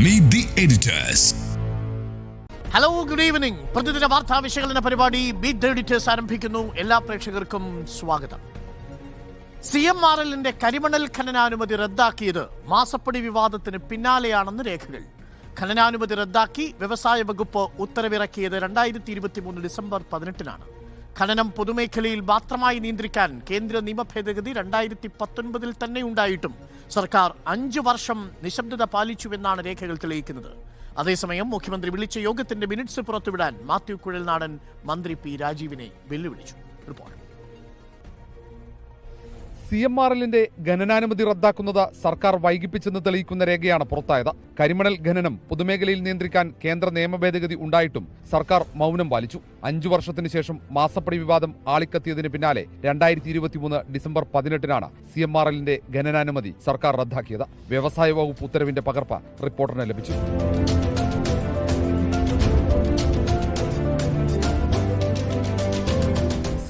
Meet the editors. Hello, good evening. പ്രതിദിന വാർത്താ വിശകലന പരിപാടി മീറ്റ് ദി എഡിറ്റേഴ്സ് ആരംഭിക്കുന്നു. എല്ലാ പ്രേക്ഷകർക്കും സ്വാഗതം. CMRLന്റെ കരിമണൽ ഖനനാനുമതി റദ്ദാക്കിയത് മാസപ്പടി വിവാദത്തിന് പിന്നാലെയാണെന്ന് രേഖകൾ. ഖനനാനുമതി റദ്ദാക്കി വ്യവസായ വകുപ്പ് ഉത്തരവിറക്കിയത് 2023 ഡിസംബർ 18-നാണ്. ഖനനം പൊതുമേഖലയിൽ മാത്രമായി നിയന്ത്രിക്കാൻ കേന്ദ്ര നിയമ ഭേദഗതി 2019 തന്നെ ഉണ്ടായിട്ടും സർക്കാർ 5 വർഷം നിശബ്ദത പാലിച്ചുവെന്നാണ് രേഖകൾ തെളിയിക്കുന്നത്. അതേസമയം മുഖ്യമന്ത്രി വിളിച്ച യോഗത്തിന്റെ മിനിറ്റ്സ് പുറത്തുവിടാൻ മാത്യു കുഴൽനാടൻ മന്ത്രി പി രാജീവിനെ വെല്ലുവിളിച്ചു. റിപ്പോർട്ട്. CMRLന്റെ ഖനനാനുമതി റദ്ദാക്കുന്നത് സർക്കാർ വൈകിപ്പിച്ചെന്ന് തെളിയിക്കുന്ന രേഖയാണ് പുറത്തായത്. കരിമണൽ ഖനനം പൊതുമേഖലയിൽ നിയന്ത്രിക്കാൻ കേന്ദ്ര നിയമ ഭേദഗതി ഉണ്ടായിട്ടും സർക്കാർ മൗനം പാലിച്ചു. 5 വർഷത്തിന് ശേഷം മാസപ്പടി വിവാദം ആളിക്കത്തിയതിന് പിന്നാലെ 2023 ഡിസംബർ 18-നാണ് CMRLന്റെ ഖനനാനുമതി സർക്കാർ റദ്ദാക്കിയത്. വ്യവസായ വകുപ്പ് ഉത്തരവിന്റെ പകർപ്പ് റിപ്പോർട്ടറിന് ലഭിച്ചു.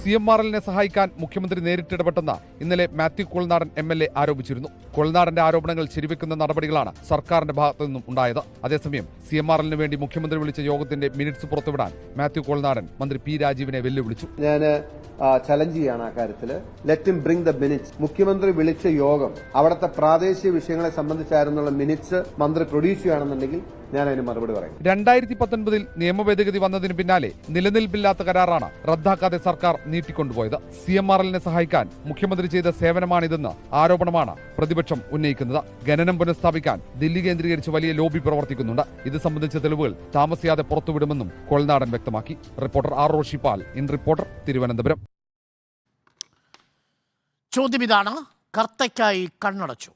CMRLനെ സഹായിക്കാൻ മുഖ്യമന്ത്രി നേരിട്ടിടപെട്ടെന്ന് ഇന്നലെ മാത്യു കുഴൽനാടൻ MLA ആരോപിച്ചിരുന്നു. കുഴൽനാടന്റെ ആരോപണങ്ങൾ ശരിവെക്കുന്ന നടപടികളാണ് സർക്കാരിന്റെ ഭാഗത്തു നിന്നും ഉണ്ടായത്. അതേസമയം CMRLന് വേണ്ടി മുഖ്യമന്ത്രി വിളിച്ച യോഗത്തിന്റെ മിനിറ്റ്സ് പുറത്തുവിടാൻ മാത്യു കുഴൽനാടൻ മന്ത്രി പി രാജീവിനെ വെല്ലുവിളിച്ചു. ഞാൻ ചലഞ്ച് ചെയ്യാണ് ആ കാര്യത്തില്. Let him bring the minutes. മുഖ്യമന്ത്രി വിളിച്ച യോഗം അവിടുത്തെ പ്രാദേശിക വിഷയങ്ങളെ സംബന്ധിച്ചായിരുന്നുള്ള മിനിറ്റ്സ് മന്ത്രി പ്രൊഡ്യൂസ് ചെയ്യുകയാണെന്നുണ്ടെങ്കിൽ ഞാൻ അതിന് മറുപടി പറയും. 2019 നിയമ ഭേദഗതി വന്നതിന് പിന്നാലെ നിലനിൽപ്പില്ലാത്ത കരാറാണ് റദ്ദാക്കാതെ സർക്കാർ നീട്ടിക്കൊണ്ടുപോയത്. CMRLനെ സഹായിക്കാൻ മുഖ്യമന്ത്രി ചെയ്ത സേവനമാണിതെന്ന് ആരോപണമാണ് പ്രതിപക്ഷം ഉന്നയിക്കുന്നത്. ഖനനം പുനഃസ്ഥാപിക്കാൻ ദില്ലി കേന്ദ്രീകരിച്ച് വലിയ ലോബി പ്രവർത്തിക്കുന്നുണ്ട്. ഇത് സംബന്ധിച്ച തെളിവുകൾ താമസിയാതെ പുറത്തുവിടുമെന്നും കുഴൽനാടൻ വ്യക്തമാക്കി. Reporter R. Roshipal, in reporter, Thiruvananthapuram. ചോദ്യം ഇതാണ്: കർത്തയ്ക്കായി കണ്ണടച്ചു.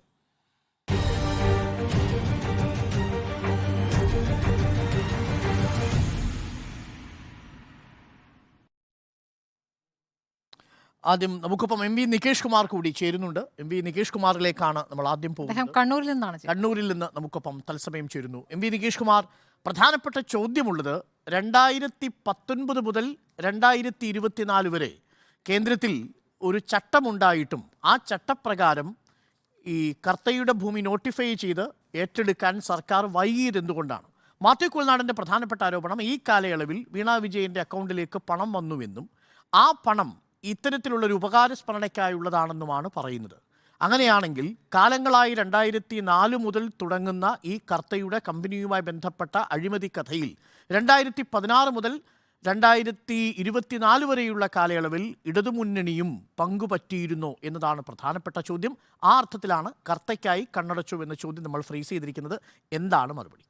ആദ്യം നമുക്കൊപ്പം MV നികേഷ് കുമാർ കൂടി ചേരുന്നുണ്ട്. MV നികേഷ് കുമാറിലേക്കാണ് നമ്മൾ ആദ്യം പോകുന്നത്. കണ്ണൂരിൽ നിന്ന് നമുക്കൊപ്പം തത്സമയം ചേരുന്നു. MV നികേഷ് കുമാർ, പ്രധാനപ്പെട്ട ചോദ്യമുള്ളത് 2019 മുതൽ 2024 വരെ കേന്ദ്രത്തിൽ ഒരു ചട്ടമുണ്ടായിട്ടും ആ ചട്ടപ്രകാരം ഈ കർത്തയുടെ ഭൂമി നോട്ടിഫൈ ചെയ്ത് ഏറ്റെടുക്കാൻ സർക്കാർ വൈകിയതെന്തുകൊണ്ടാണ്? മാത്യു കുഴൽനാടൻ്റെ പ്രധാനപ്പെട്ട ആരോപണം ഈ കാലയളവിൽ വീണ വിജയൻ്റെ അക്കൗണ്ടിലേക്ക് പണം വന്നുവെന്നും ആ പണം ഇത്തരത്തിലുള്ളൊരു ഉപകാരസ്മരണയ്ക്കായുള്ളതാണെന്നുമാണ് പറയുന്നത്. അങ്ങനെയാണെങ്കിൽ കാലങ്ങളായി 2004 മുതൽ തുടങ്ങുന്ന ഈ കർത്തയുടെ കമ്പനിയുമായി ബന്ധപ്പെട്ട അഴിമതി കഥയിൽ 2016 മുതൽ 2024 വരെയുള്ള കാലയളവിൽ ഇടതുമുന്നണിയും പങ്കുപറ്റിയിരുന്നോ എന്നതാണ് പ്രധാനപ്പെട്ട ചോദ്യം. ആ അർത്ഥത്തിലാണ് കർത്തയ്ക്കായി കണ്ണടച്ചു എന്ന ചോദ്യം നമ്മൾ ഫ്രീസ് ചെയ്തിരിക്കുന്നത്. എന്താണ് മറുപടി?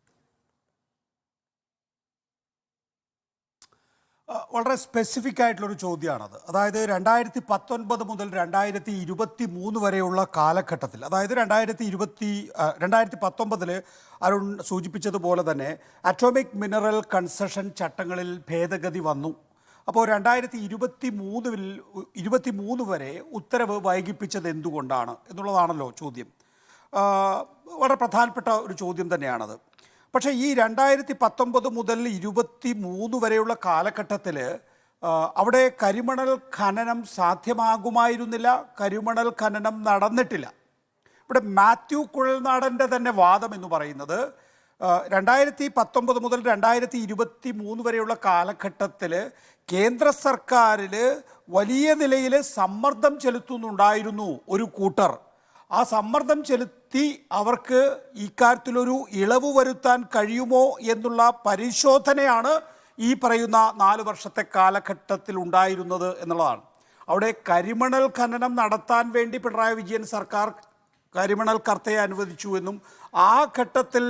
വളരെ സ്പെസിഫിക് ആയിട്ടുള്ളൊരു ചോദ്യമാണത്. അതായത് 2019 മുതൽ 2023 വരെയുള്ള കാലഘട്ടത്തിൽ, അതായത് 2019 അരുൺ സൂചിപ്പിച്ചതുപോലെ തന്നെ അറ്റോമിക് മിനറൽ കൺസഷൻ ചട്ടങ്ങളിൽ ഭേദഗതി വന്നു. അപ്പോൾ 2023 വരെ ഉത്തരവ് വൈകിപ്പിച്ചത് എന്തുകൊണ്ടാണ് എന്നുള്ളതാണല്ലോ ചോദ്യം. വളരെ പ്രധാനപ്പെട്ട ഒരു ചോദ്യം തന്നെയാണത്. പക്ഷേ ഈ 2019 മുതൽ 2023 വരെയുള്ള കാലഘട്ടത്തിൽ അവിടെ കരിമണൽ ഖനനം സാധ്യമാകുമായിരുന്നില്ല. കരിമണൽ ഖനനം നടന്നിട്ടില്ല. ഇവിടെ മാത്യു കുഴൽനാടൻ്റെ തന്നെ വാദം എന്ന് പറയുന്നത് 2019 മുതൽ 2023 വരെയുള്ള കാലഘട്ടത്തിൽ കേന്ദ്ര സർക്കാരിൽ വലിയ നിലയിൽ സമ്മർദ്ദം ചെലുത്തുന്നുണ്ടായിരുന്നു ഒരു കൂട്ടർ. ആ സമ്മർദ്ദം ചെലുത്തി അവർക്ക് ഇക്കാര്യത്തിലൊരു ഇളവ് വരുത്താൻ കഴിയുമോ എന്നുള്ള പരിശോധനയാണ് ഈ പറയുന്ന 4 വർഷത്തെ കാലഘട്ടത്തിൽ ഉണ്ടായിരുന്നത് എന്നുള്ളതാണ്. അവിടെ കരിമണൽ ഖനനം നടത്താൻ വേണ്ടി പിണറായി വിജയൻ സർക്കാർ കരിമണൽ കർത്തയെ അനുവദിച്ചു എന്നും ആ ഘട്ടത്തിൽ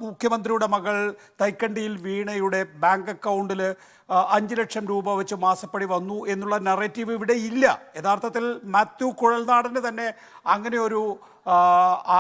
മുഖ്യമന്ത്രിയുടെ മകൾ തൈക്കണ്ടിയിൽ വീണയുടെ ബാങ്ക് അക്കൗണ്ടിൽ 5 ലക്ഷം രൂപ വെച്ച് മാസപ്പടി വന്നു എന്നുള്ള നറേറ്റീവ് ഇവിടെ ഇല്ല. യഥാർത്ഥത്തിൽ മാത്യു കുഴൽനാടന് തന്നെ അങ്ങനെ ഒരു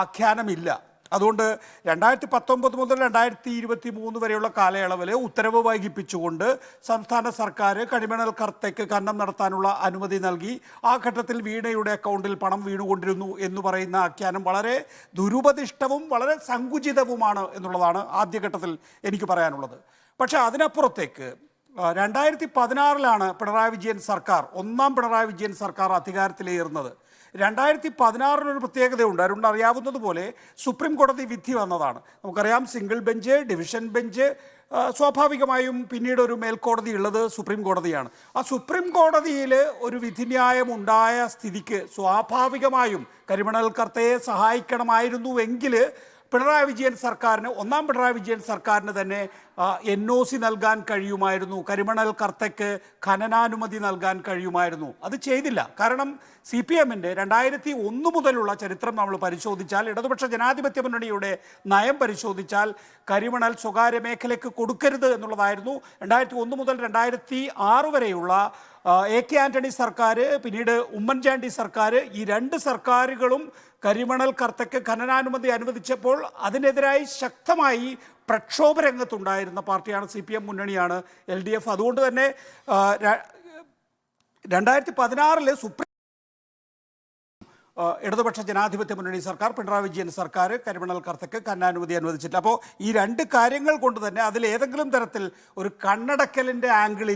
ആഖ്യാനമില്ല. അതുകൊണ്ട് 2019 മുതൽ 2023 വരെയുള്ള കാലയളവിൽ ഉത്തരവ് വൈകിപ്പിച്ചുകൊണ്ട് സംസ്ഥാന സർക്കാർ കരിമണൽ കർത്തയ്ക്ക് ഖനനം നടത്താനുള്ള അനുമതി നൽകി. ആ ഘട്ടത്തിൽ വീണയുടെ അക്കൗണ്ടിൽ പണം വീണുകൊണ്ടിരുന്നു എന്ന് പറയുന്ന ആഖ്യാനം വളരെ ദുരുപദിഷ്ടവും വളരെ സങ്കുചിതവുമാണ് എന്നുള്ളതാണ് ആദ്യഘട്ടത്തിൽ എനിക്ക് പറയാനുള്ളത്. പക്ഷേ അതിനപ്പുറത്തേക്ക് 2016 പിണറായി വിജയൻ സർക്കാർ, ഒന്നാം പിണറായി വിജയൻ സർക്കാർ അധികാരത്തിലേറുന്നത്. 2016 ഒരു പ്രത്യേകതയുണ്ട്. അരുൺ അറിയാവുന്നതുപോലെ സുപ്രീം കോടതി വിധി വന്നതാണ്. നമുക്കറിയാം, സിംഗിൾ ബെഞ്ച്, ഡിവിഷൻ ബെഞ്ച്, സ്വാഭാവികമായും പിന്നീട് ഒരു മേൽക്കോടതി ഉള്ളത് സുപ്രീം കോടതിയാണ്. ആ സുപ്രീം കോടതിയിൽ ഒരു വിധിന്യായം ഉണ്ടായ സ്ഥിതിക്ക് സ്വാഭാവികമായും കരിമണൽ കർത്തയെ സഹായിക്കണമായിരുന്നുവെങ്കിൽ പിണറായി വിജയൻ സർക്കാരിന്, ഒന്നാം പിണറായി വിജയൻ സർക്കാരിന് തന്നെ NOC നൽകാൻ കഴിയുമായിരുന്നു, കരിമണൽ കർത്തയ്ക്ക് ഖനനാനുമതി നൽകാൻ കഴിയുമായിരുന്നു. അത് ചെയ്തില്ല. കാരണം CPM-ന്റെ 2001 മുതലുള്ള ചരിത്രം നമ്മൾ പരിശോധിച്ചാൽ, ഇടതുപക്ഷ ജനാധിപത്യ മുന്നണിയുടെ നയം പരിശോധിച്ചാൽ കരിമണൽ സ്വകാര്യ മേഖലയ്ക്ക് കൊടുക്കരുത് എന്നുള്ളതായിരുന്നു. 2001 മുതൽ 2006 വരെയുള്ള AK ആന്റണി സർക്കാർ, പിന്നീട് ഉമ്മൻചാണ്ടി സർക്കാർ, ഈ രണ്ട് സർക്കാരുകളും കരിമണൽ കർത്തയ്ക്ക് ഖനനാനുമതി അനുവദിച്ചപ്പോൾ അതിനെതിരായി ശക്തമായി പ്രക്ഷോഭ രംഗത്തുണ്ടായിരുന്ന പാർട്ടിയാണ് CPM മുന്നണിയാണ് LDF. അതുകൊണ്ട് തന്നെ 2016 സുപ്രീം ഇടതുപക്ഷ ജനാധിപത്യ മുന്നണി സർക്കാർ, പിണറായി വിജയൻ സർക്കാർ കരിമണൽ കർത്തയ്ക്ക് ഖനനാനുമതി അനുവദിച്ചിട്ടില്ല. അപ്പോൾ ഈ രണ്ട് കാര്യങ്ങൾ കൊണ്ട് തന്നെ അതിൽ ഏതെങ്കിലും തരത്തിൽ ഒരു കണ്ണടക്കലിൻ്റെ ആംഗിൾ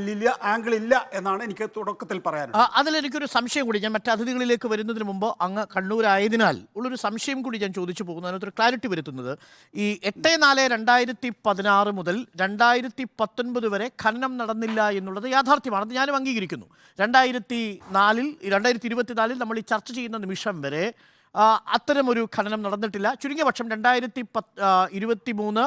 ഇല്ല എന്നാണ് എനിക്ക് തുടക്കത്തിൽ പറയാനുള്ളത്. അതിലെനിക്കൊരു സംശയം കൂടി, ഞാൻ മറ്റ് അതിഥികളിലേക്ക് വരുന്നതിന് മുമ്പ് അങ്ങ് കണ്ണൂരായതിനാൽ ഉള്ളൊരു സംശയം കൂടി ഞാൻ ചോദിച്ചു പോകുന്നു, അതിനകത്തൊരു ക്ലാരിറ്റി വരുത്തുന്നത്. ഈ 8/4/2016 മുതൽ 2019 വരെ ഖനനം നടന്നില്ല എന്നുള്ളത് യാഥാർത്ഥ്യമാണെന്ന് ഞാനും അംഗീകരിക്കുന്നു. 2024 നമ്മൾ ഈ ചർച്ച ചെയ്യുന്ന നിമിഷം വരെ അത്തരമൊരു ഖനനം നടന്നിട്ടില്ല. ചുരുങ്ങിയ പക്ഷം 2023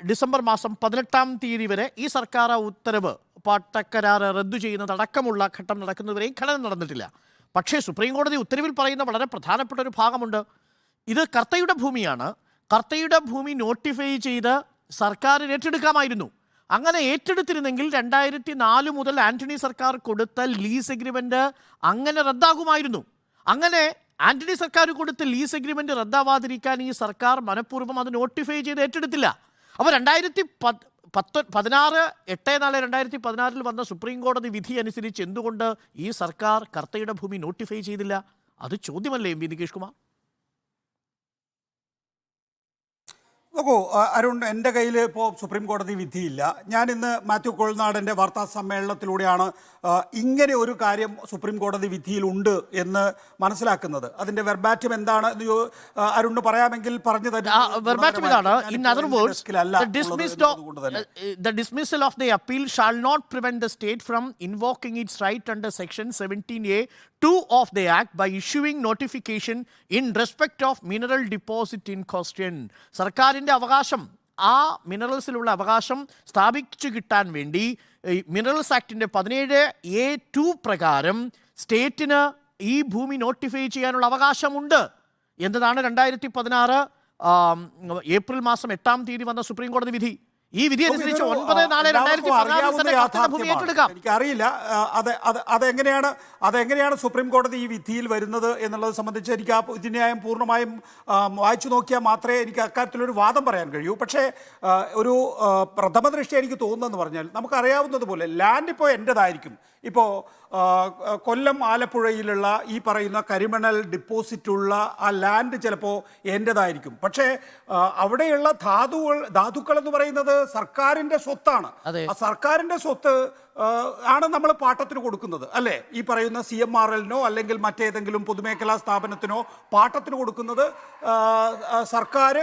ഡിസംബർ മാസം 18-ാം തീയതി വരെ ഈ സർക്കാർ ഉത്തരവ്, പാട്ടക്കരാർ റദ്ദു ചെയ്യുന്നതടക്കമുള്ള ഘട്ടം നടക്കുന്നതുവരെയും ഖനനം നടന്നിട്ടില്ല. പക്ഷേ സുപ്രീം കോടതി ഉത്തരവിൽ പറയുന്ന വളരെ പ്രധാനപ്പെട്ട ഒരു ഭാഗമുണ്ട്. ഇത് കർത്തയുടെ ഭൂമിയാണ്. കർത്തയുടെ ഭൂമി നോട്ടിഫൈ ചെയ്ത് സർക്കാരിന് ഏറ്റെടുക്കാമായിരുന്നു. അങ്ങനെ ഏറ്റെടുത്തിരുന്നെങ്കിൽ 2004 മുതൽ ആന്റണി സർക്കാർ കൊടുത്ത ലീസ് എഗ്രിമെന്റ് അങ്ങനെ റദ്ദാകുമായിരുന്നു. അങ്ങനെ ആന്റണി സർക്കാർ കൊടുത്ത ലീസ് എഗ്രിമെന്റ് റദ്ദാവാതിരിക്കാൻ ഈ സർക്കാർ മനഃപൂർവ്വം അത് നോട്ടിഫൈ ചെയ്ത് ഏറ്റെടുത്തില്ല. അപ്പോൾ 2016 വന്ന സുപ്രീം കോടതി വിധി അനുസരിച്ച് എന്തുകൊണ്ട് ഈ സർക്കാർ കർത്തയുടെ ഭൂമി നോട്ടിഫൈ ചെയ്തില്ല? അത് ചോദ്യമല്ലേ MV നികേഷ് കുമാർ? നോക്കൂ അരുൺ, എൻ്റെ കയ്യിൽ ഇപ്പോൾ സുപ്രീം കോടതി വിധിയില്ല. ഞാൻ ഇന്ന് മാത്യു കോൾനാടൻ്റെ വാർത്താ സമ്മേളനത്തിലൂടെയാണ് ഇങ്ങനെ ഒരു കാര്യം സുപ്രീം കോടതി വിധിയിലുണ്ട് എന്ന് മനസ്സിലാക്കുന്നത്. അതിൻ്റെ വെർബാറ്റം എന്താണ് അരുണ് പറയാമെങ്കിൽ പറഞ്ഞു The dismissal of the appeal shall not prevent the state from invoking its right under section 17A(2) of the act by issuing notification in respect of mineral deposit in question. സർക്കാരിൻ്റെ അവകാശം, ആ മിനറൽസിലുള്ള അവകാശം സ്ഥാപിച്ചു കിട്ടാൻ വേണ്ടി minerals ആക്ടിൻ്റെ 17A(2) പ്രകാരം സ്റ്റേറ്റിന് ഈ ഭൂമി നോട്ടിഫൈ ചെയ്യാനുള്ള അവകാശമുണ്ട് എന്നതാണ് 2016 ഏപ്രിൽ മാസം 8-ാം തീയതി വന്ന സുപ്രീം കോടതി വിധി. ഈ വിധി അനുസരിച്ച് 9/4/2016 ഏറ്റെടുക്കാം. എനിക്കറിയില്ല അതെങ്ങനെയാണ് സുപ്രീം കോടതി ഈ വിധിയിൽ വരുന്നത് എന്നുള്ളത് സംബന്ധിച്ച് എനിക്ക് ആ വിധിന്യായം പൂർണ്ണമായും വായിച്ചു നോക്കിയാൽ മാത്രമേ എനിക്ക് അക്കാര്യത്തിലൊരു വാദം പറയാൻ കഴിയൂ. പക്ഷേ ഒരു പ്രഥമ ദൃഷ്ടി എനിക്ക് തോന്നുന്നതെന്ന് പറഞ്ഞാൽ, നമുക്കറിയാവുന്നതുപോലെ ലാൻഡ് ഇപ്പോൾ എൻ്റെതായിരിക്കും. ഇപ്പോൾ കൊല്ലം ആലപ്പുഴയിലുള്ള ഈ പറയുന്ന കരിമണൽ ഡിപ്പോസിറ്റുള്ള ആ ലാൻഡ് ചിലപ്പോൾ എൻ്റെതായിരിക്കും. പക്ഷേ അവിടെയുള്ള ധാതുക്കൾ എന്ന് പറയുന്നത് സർക്കാരിൻ്റെ സ്വത്താണ്. ആ സർക്കാരിൻ്റെ സ്വത്ത് ആണ് നമ്മൾ പാട്ടത്തിന് കൊടുക്കുന്നത്, അല്ലേ? ഈ പറയുന്ന CMRL-നോ അല്ലെങ്കിൽ മറ്റേതെങ്കിലും പൊതുമേഖലാ സ്ഥാപനത്തിനോ പാട്ടത്തിന് കൊടുക്കുന്നത് സർക്കാർ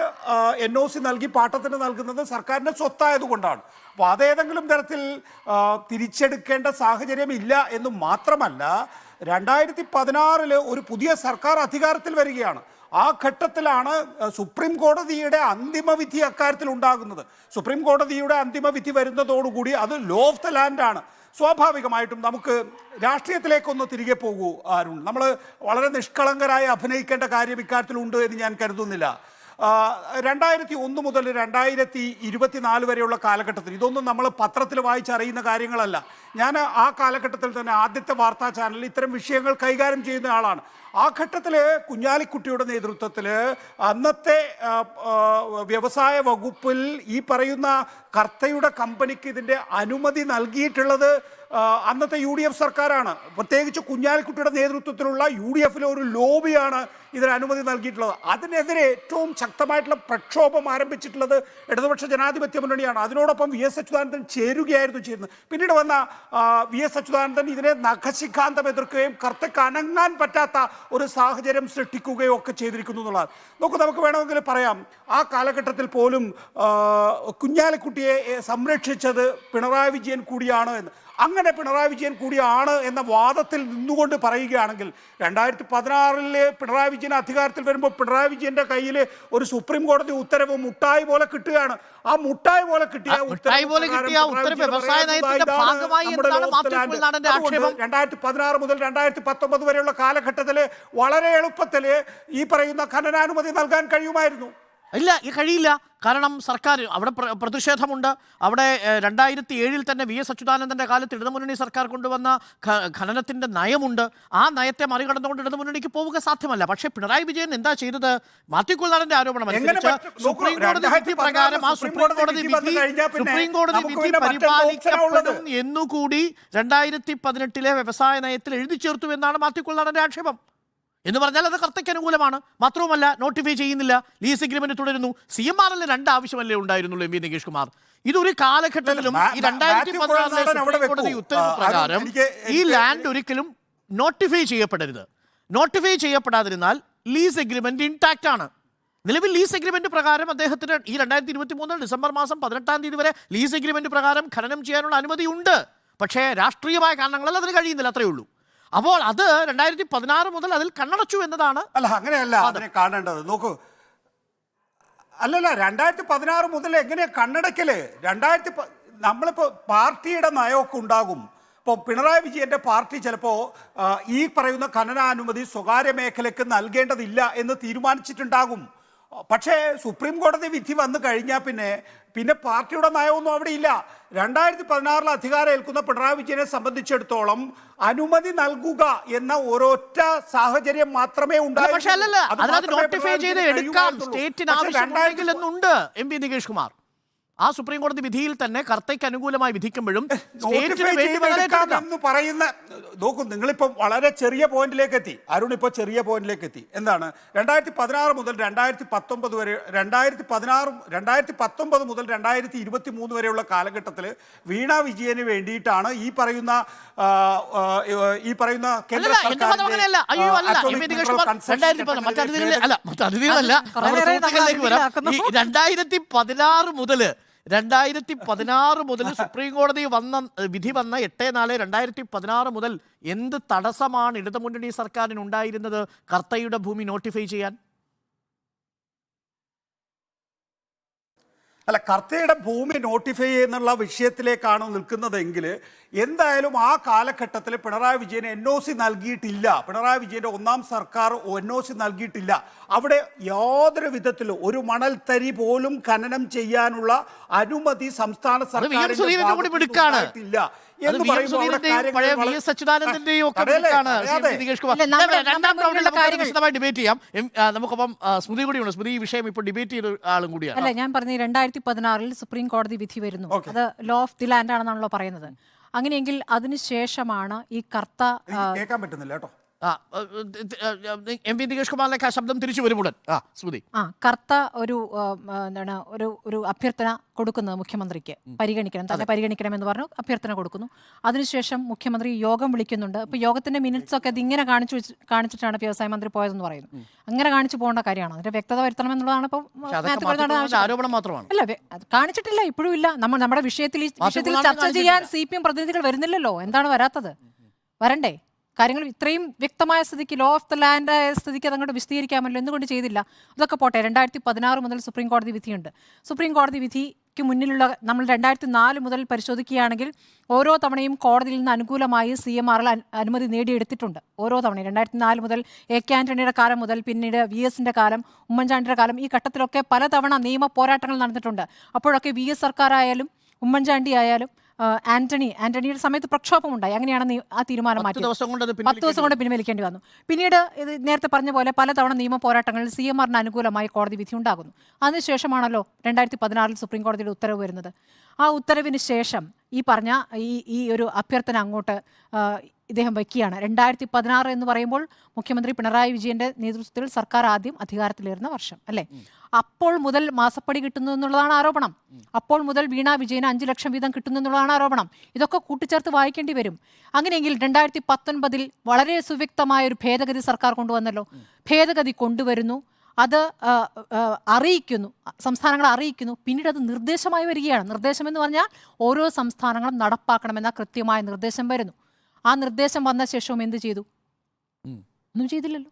NOC നൽകി പാട്ടത്തിന് നൽകുന്നത് സർക്കാരിൻ്റെ സ്വത്തായതുകൊണ്ടാണ്. അപ്പോൾ അതേതെങ്കിലും തരത്തിൽ തിരിച്ചെടുക്കേണ്ട സാഹചര്യം ഇല്ല എന്ന് മാത്രമല്ല, 2016 ഒരു പുതിയ സർക്കാർ അധികാരത്തിൽ വരികയാണ്. ആ ഘട്ടത്തിലാണ് സുപ്രീം കോടതിയുടെ അന്തിമ വിധി അക്കാര്യത്തിൽ ഉണ്ടാകുന്നത്. സുപ്രീം കോടതിയുടെ അന്തിമ വിധി വരുന്നതോടുകൂടി അത് ലോ ഓഫ് ദ ലാൻഡ് ആണ്. സ്വാഭാവികമായിട്ടും നമുക്ക് രാഷ്ട്രീയത്തിലേക്കൊന്ന് തിരികെ പോകൂ അരുൺ. നമ്മൾ വളരെ നിഷ്കളങ്കരായി അഭിനയിക്കേണ്ട കാര്യം ഇക്കാര്യത്തിലുണ്ട് എന്ന് ഞാൻ കരുതുന്നില്ല. 2001 മുതൽ 2024 വരെയുള്ള കാലഘട്ടത്തിൽ ഇതൊന്നും നമ്മൾ പത്രത്തിൽ വായിച്ചറിയുന്ന കാര്യങ്ങളല്ല. ഞാൻ ആ കാലഘട്ടത്തിൽ തന്നെ ആദ്യത്തെ വാർത്താ ചാനലിൽ ഇത്തരം വിഷയങ്ങൾ കൈകാര്യം ചെയ്യുന്ന ആളാണ്. ആ ഘട്ടത്തിൽ കുഞ്ഞാലിക്കുട്ടിയുടെ നേതൃത്വത്തിൽ അന്നത്തെ വ്യവസായ വകുപ്പിൽ ഈ പറയുന്ന കർത്തയുടെ കമ്പനിക്ക് ഇതിൻ്റെ അനുമതി നൽകിയിട്ടുള്ളത് അന്നത്തെ UDF സർക്കാരാണ്. പ്രത്യേകിച്ച് കുഞ്ഞാലിക്കുട്ടിയുടെ നേതൃത്വത്തിലുള്ള UDFിലെ ഒരു ലോബിയാണ് ഇതിന് അനുമതി നൽകിയിട്ടുള്ളത്. അതിനെതിരെ ഏറ്റവും ശക്തമായിട്ടുള്ള പ്രക്ഷോഭം ആരംഭിച്ചിട്ടുള്ളത് ഇടതുപക്ഷ ജനാധിപത്യ മുന്നണിയാണ്. അതിനോടൊപ്പം VS അച്യുതാനന്ദൻ ചേരുകയായിരുന്നു ചെയ്യുന്നത്. പിന്നീട് വന്ന VS അച്യുതാനന്ദൻ ഇതിനെ നഖശിഖാന്തം എതിർക്കുകയും കർത്തയ്ക്ക് അനങ്ങാൻ പറ്റാത്ത ഒരു സാഹചര്യം സൃഷ്ടിക്കുകയും ഒക്കെ ചെയ്തിരിക്കുന്നു എന്നുള്ളതാണ്. നമുക്ക് വേണമെങ്കിൽ പറയാം, ആ കാലഘട്ടത്തിൽ പോലും കുഞ്ഞാലിക്കുട്ടിയെ സംരക്ഷിച്ചത് പിണറായി വിജയൻ കൂടിയാണ് എന്ന്. അങ്ങനെ പിണറായി വിജയൻ കൂടിയാണ് എന്ന വാദത്തിൽ നിന്നുകൊണ്ട് പറയുകയാണെങ്കിൽ 2016 പിണറായി വിജയൻ അധികാരത്തിൽ വരുമ്പോൾ പിണറായി വിജയന്റെ കയ്യിൽ ഒരു സുപ്രീം കോടതി ഉത്തരവ് മുട്ടായി പോലെ കിട്ടുകയാണ്. ആ മുട്ടായി പോലെ കിട്ടിയ ഉത്തരവ് വ്യവസായ നയത്തിന്റെ ഭാഗമായി എന്നാണ് മാത്യു കുഴൽനാടന്റെ ആക്ഷേപം. 2016 മുതൽ 2019 വരെയുള്ള കാലഘട്ടത്തിൽ വളരെ എളുപ്പത്തിൽ ഈ പറയുന്ന ഖനനാനുമതി നൽകാൻ കഴിയുമായിരുന്നു. ഇല്ല, കഴിയില്ല. കാരണം സർക്കാർ അവിടെ പ്രതിഷേധമുണ്ട്. അവിടെ 2007 തന്നെ VS അച്യുതാനന്ദന്റെ കാലത്ത് ഇടതുമുന്നണി സർക്കാർ കൊണ്ടുവന്ന ഖനനത്തിന്റെ നയമുണ്ട്. ആ നയത്തെ മറികടന്നുകൊണ്ട് ഇടതുമുന്നണിക്ക് പോവുക സാധ്യമല്ല. പക്ഷേ പിണറായി വിജയൻ എന്താ ചെയ്തത്? മാത്യു കുഴൽനാടന്റെ ആരോപണം അനുസരിച്ച് സുപ്രീം കോടതി വിധി പ്രകാരം ആ സുപ്രീം കോടതി വിധി പരിപാലിക്കപ്പെടും എന്നുകൂടി 2018 വ്യവസായ നയത്തിൽ എഴുതി ചേർത്തു എന്നാണ് മാത്യു കുഴൽനാടന്റെ ആക്ഷേപം. എന്ന് പറഞ്ഞാൽ അത് കർത്തയ്ക്ക് അനുകൂലമാണ്. മാത്രവുമല്ല, നോട്ടിഫൈ ചെയ്യുന്നില്ല, ലീസ് എഗ്രിമെന്റ് തുടരുന്നു. CMRL 2 ആവശ്യമല്ലേ ഉണ്ടായിരുന്നുള്ളൂ MV നികേഷ് കുമാർ. ഇതൊരു കാലഘട്ടത്തിലും ഈ 2016 സുപ്രീം കോടതി ഉത്തരവ് പ്രകാരം ഈ ലാൻഡ് ഒരിക്കലും നോട്ടിഫൈ ചെയ്യപ്പെടരുത്. നോട്ടിഫൈ ചെയ്യപ്പെടാതിരുന്നാൽ ലീസ് എഗ്രിമെന്റ് ഇൻടാക്റ്റ് ആണ്. നിലവിൽ ലീസ് എഗ്രിമെന്റ് പ്രകാരം അദ്ദേഹത്തിന് ഈ 2023 ഡിസംബർ മാസം 18 വരെ ലീസ് എഗ്രിമെന്റ് പ്രകാരം ഖനനം ചെയ്യാനുള്ള അനുമതി ഉണ്ട്. പക്ഷേ രാഷ്ട്രീയമായ കാരണങ്ങളാൽ അതിന് കഴിയുന്നില്ല, അത്രയേ ഉള്ളൂ. അപ്പോൾ അത് 2016 മുതൽ അതിൽ കണ്ണടച്ചു എന്നതാണ്. അല്ല, അങ്ങനെയല്ല അതിനെ കാണേണ്ടത്. നോക്കൂ, അല്ലല്ല, 2016 മുതൽ എങ്ങനെയാ കണ്ണടക്കല്? നമ്മളിപ്പോൾ പാർട്ടിയുടെ നയമൊക്കെ ഉണ്ടാകും. ഇപ്പോൾ പിണറായി വിജയന്റെ പാർട്ടി ചിലപ്പോൾ ഈ പറയുന്ന ഖനനാനുമതി സ്വകാര്യ മേഖലയ്ക്ക് നൽകേണ്ടതില്ല എന്ന് തീരുമാനിച്ചിട്ടുണ്ടാകും. പക്ഷേ സുപ്രീം കോടതി വിധി വന്നു കഴിഞ്ഞാൽ പിന്നെ പാർട്ടിയുടെ നയമൊന്നും അവിടെ ഇല്ല. 2016 അധികാരം ഏൽക്കുന്ന പിണറായി വിജയനെ സംബന്ധിച്ചിടത്തോളം അനുമതി നൽകുക എന്ന ഒരൊറ്റ സാഹചര്യം മാത്രമേ ഉണ്ടായിരുന്നുണ്ട്. MV നികേഷ് കുമാർ ആ സുപ്രീം കോടതി വിധിയിൽ തന്നെ കർത്തയ്ക്ക് അനുകൂലമായി വിധിക്കുമ്പോഴും എന്ന് പറയുന്ന നോക്കൂ, നിങ്ങളിപ്പോൾ വളരെ ചെറിയ പോയിന്റിലേക്ക് എത്തി. അരുൺ ഇപ്പോൾ ചെറിയ പോയിന്റിലേക്ക് എത്തി. എന്താണ് 2016 മുതൽ 2019 വരെ 2019 മുതൽ 2023 വരെയുള്ള കാലഘട്ടത്തിൽ വീണ വിജയന് വേണ്ടിയിട്ടാണ് ഈ പറയുന്ന കേന്ദ്ര സർക്കാർ 2016 മുതൽ സുപ്രീം കോടതി വിധി വന്ന 8/4/2016 മുതൽ എന്ത് തടസ്സമാണ് ഇടതുമുന്നണി സർക്കാരിന് ഉണ്ടായിരുന്നത് കർത്തയുടെ ഭൂമി നോട്ടിഫൈ ചെയ്യാൻ? അല്ല, കർത്തയുടെ ഭൂമി നോട്ടിഫൈ ചെയ്യുന്നുള്ള വിഷയത്തിലേക്കാണ് നിൽക്കുന്നതെങ്കിൽ എന്തായാലും ആ കാലഘട്ടത്തിൽ പിണറായി വിജയന് NOC നൽകിയിട്ടില്ല. പിണറായി വിജയന്റെ ഒന്നാം സർക്കാർ NOC നൽകിയിട്ടില്ല. അവിടെ യാതൊരു വിധത്തിലും ഒരു മണൽ തരി പോലും ഖനനം ചെയ്യാനുള്ള അനുമതി സംസ്ഥാന സർക്കാരിന് ഡിബേറ്റ് ചെയ്യാം. നമുക്കൊപ്പം സ്മൃതി കൂടിയുണ്ട്. സ്മൃതി ഈ വിഷയം ഇപ്പോൾ ഡിബേറ്റ് ചെയ്ത ആളും കൂടിയാണ്. അല്ല, ഞാൻ പറഞ്ഞു 2016 സുപ്രീം കോടതി വിധി വരുന്നു. അത് ലോ ഓഫ് ദി ലാൻഡ് ആണെന്നാണല്ലോ പറയുന്നത്. അങ്ങനെയെങ്കിൽ അതിനുശേഷമാണ് ഈ കർത്ത കേൾക്കാൻ പറ്റുന്നില്ല കേട്ടോ. MV നികേഷ് കുമാറിലേക്ക് ആ ശബ്ദം തിരിച്ചു വരുമുടൻ സ്മൃതി കർത്ത എന്താണ് ഒരു അഭ്യർത്ഥന കൊടുക്കുന്നത് മുഖ്യമന്ത്രിക്ക് തന്നെ പരിഗണിക്കണം എന്ന് പറഞ്ഞു അഭ്യർത്ഥന കൊടുക്കുന്നു. അതിനുശേഷം മുഖ്യമന്ത്രി യോഗം വിളിക്കുന്നുണ്ട്. ഇപ്പൊ യോഗത്തിന്റെ മിനിറ്റ്സ് ഒക്കെ അത് ഇങ്ങനെ കാണിച്ചിട്ടാണ് വ്യവസായ മന്ത്രി പോയതെന്ന് പറയുന്നു. അങ്ങനെ കാണിച്ചു പോകേണ്ട കാര്യമാണ്. അതിന്റെ വ്യക്തത വരുത്തണം എന്നുള്ളതാണ് ഇപ്പൊ ആരോപണം മാത്രമാണ്. അല്ല, അത് കാണിച്ചിട്ടില്ല, ഇപ്പോഴും ഇല്ല. നമ്മുടെ വിഷയത്തിൽ ചർച്ച ചെയ്യാൻ CPM പ്രതിനിധികൾ വരുന്നില്ലല്ലോ. എന്താണ് വരാത്തത്? വരണ്ടേ? കാര്യങ്ങൾ ഇത്രയും വ്യക്തമായ സ്ഥിതിക്ക്, ലോ ഓഫ് ദ ലാൻഡ് ആയ സ്ഥിതിക്ക് അതങ്ങോട്ട് വിശദീകരിക്കാമല്ലോ. എന്തുകൊണ്ട് ചെയ്തില്ല? അതൊക്കെ പോട്ടെ. 2016 മുതൽ സുപ്രീം കോടതി വിധിയുണ്ട്. സുപ്രീം കോടതി വിധിക്ക് മുന്നിലുള്ള നമ്മൾ 2004 മുതൽ പരിശോധിക്കുകയാണെങ്കിൽ ഓരോ തവണയും കോടതിയിൽ നിന്ന് അനുകൂലമായി CMRL അനുമതി നേടിയെടുത്തിട്ടുണ്ട്. ഓരോ തവണയും 2004 മുതൽ AK ആന്റണിയുടെ കാലം മുതൽ പിന്നീട് VSന്റെ കാലം, ഉമ്മൻചാണ്ടിയുടെ കാലം, ഈ ഘട്ടത്തിലൊക്കെ പലതവണ നിയമ പോരാട്ടങ്ങൾ നടന്നിട്ടുണ്ട്. അപ്പോഴൊക്കെ VS സർക്കാരായാലും ഉമ്മൻചാണ്ടി ആയാലും ആന്റണിയുടെ സമയത്ത് പ്രക്ഷോഭമുണ്ടായി. അങ്ങനെയാണ് ആ തീരുമാനം 10 മാറ്റി. ദിവസം കൊണ്ട് അത് 10 ദിവസം കൊണ്ട് പിൻവലിക്കേണ്ടി വന്നു. പിന്നീട് ഇത് നേരത്തെ പറഞ്ഞ പോലെ പലതവണ നിയമ പോരാട്ടങ്ങളിൽ CMRന് അനുകൂലമായി കോടതി വിധി ഉണ്ടാകുന്നു. അതിനുശേഷമാണല്ലോ 2016 സുപ്രീം കോടതിയുടെ ഉത്തരവ് വരുന്നത്. ആ ഉത്തരവിന് ശേഷം ഈ പറഞ്ഞ ഈ ഒരു അഭ്യർത്ഥന അങ്ങോട്ട് ഇദ്ദേഹം വയ്ക്കുകയാണ്. 2016 എന്ന് പറയുമ്പോൾ മുഖ്യമന്ത്രി പിണറായി വിജയന്റെ നേതൃത്വത്തിൽ സർക്കാർ ആദ്യം അധികാരത്തിലേറുന്ന വർഷം അല്ലേ? അപ്പോൾ മുതൽ മാസപ്പടി കിട്ടുന്നു എന്നുള്ളതാണ് ആരോപണം. അപ്പോൾ മുതൽ വീണ വിജയന് 5 ലക്ഷം വീതം കിട്ടുന്നു എന്നുള്ളതാണ് ആരോപണം. ഇതൊക്കെ കൂട്ടിച്ചേർത്ത് വായിക്കേണ്ടി വരും. അങ്ങനെയെങ്കിൽ 2019 വളരെ സുവ്യക്തമായ ഒരു ഭേദഗതി സർക്കാർ കൊണ്ടുവന്നല്ലോ. ഭേദഗതി കൊണ്ടുവരുന്നു, അത് അറിയിക്കുന്നു, സംസ്ഥാനങ്ങളെ അറിയിക്കുന്നു. പിന്നീട് അത് നിർദ്ദേശമായി വരികയാണ്. നിർദ്ദേശം എന്ന് പറഞ്ഞാൽ ഓരോ സംസ്ഥാനങ്ങളും നടപ്പാക്കണമെന്ന കൃത്യമായ നിർദ്ദേശം വരുന്നു. ആ നിർദ്ദേശം വന്ന ശേഷവും എന്ത് ചെയ്തു? ഒന്നും ചെയ്തില്ലല്ലോ.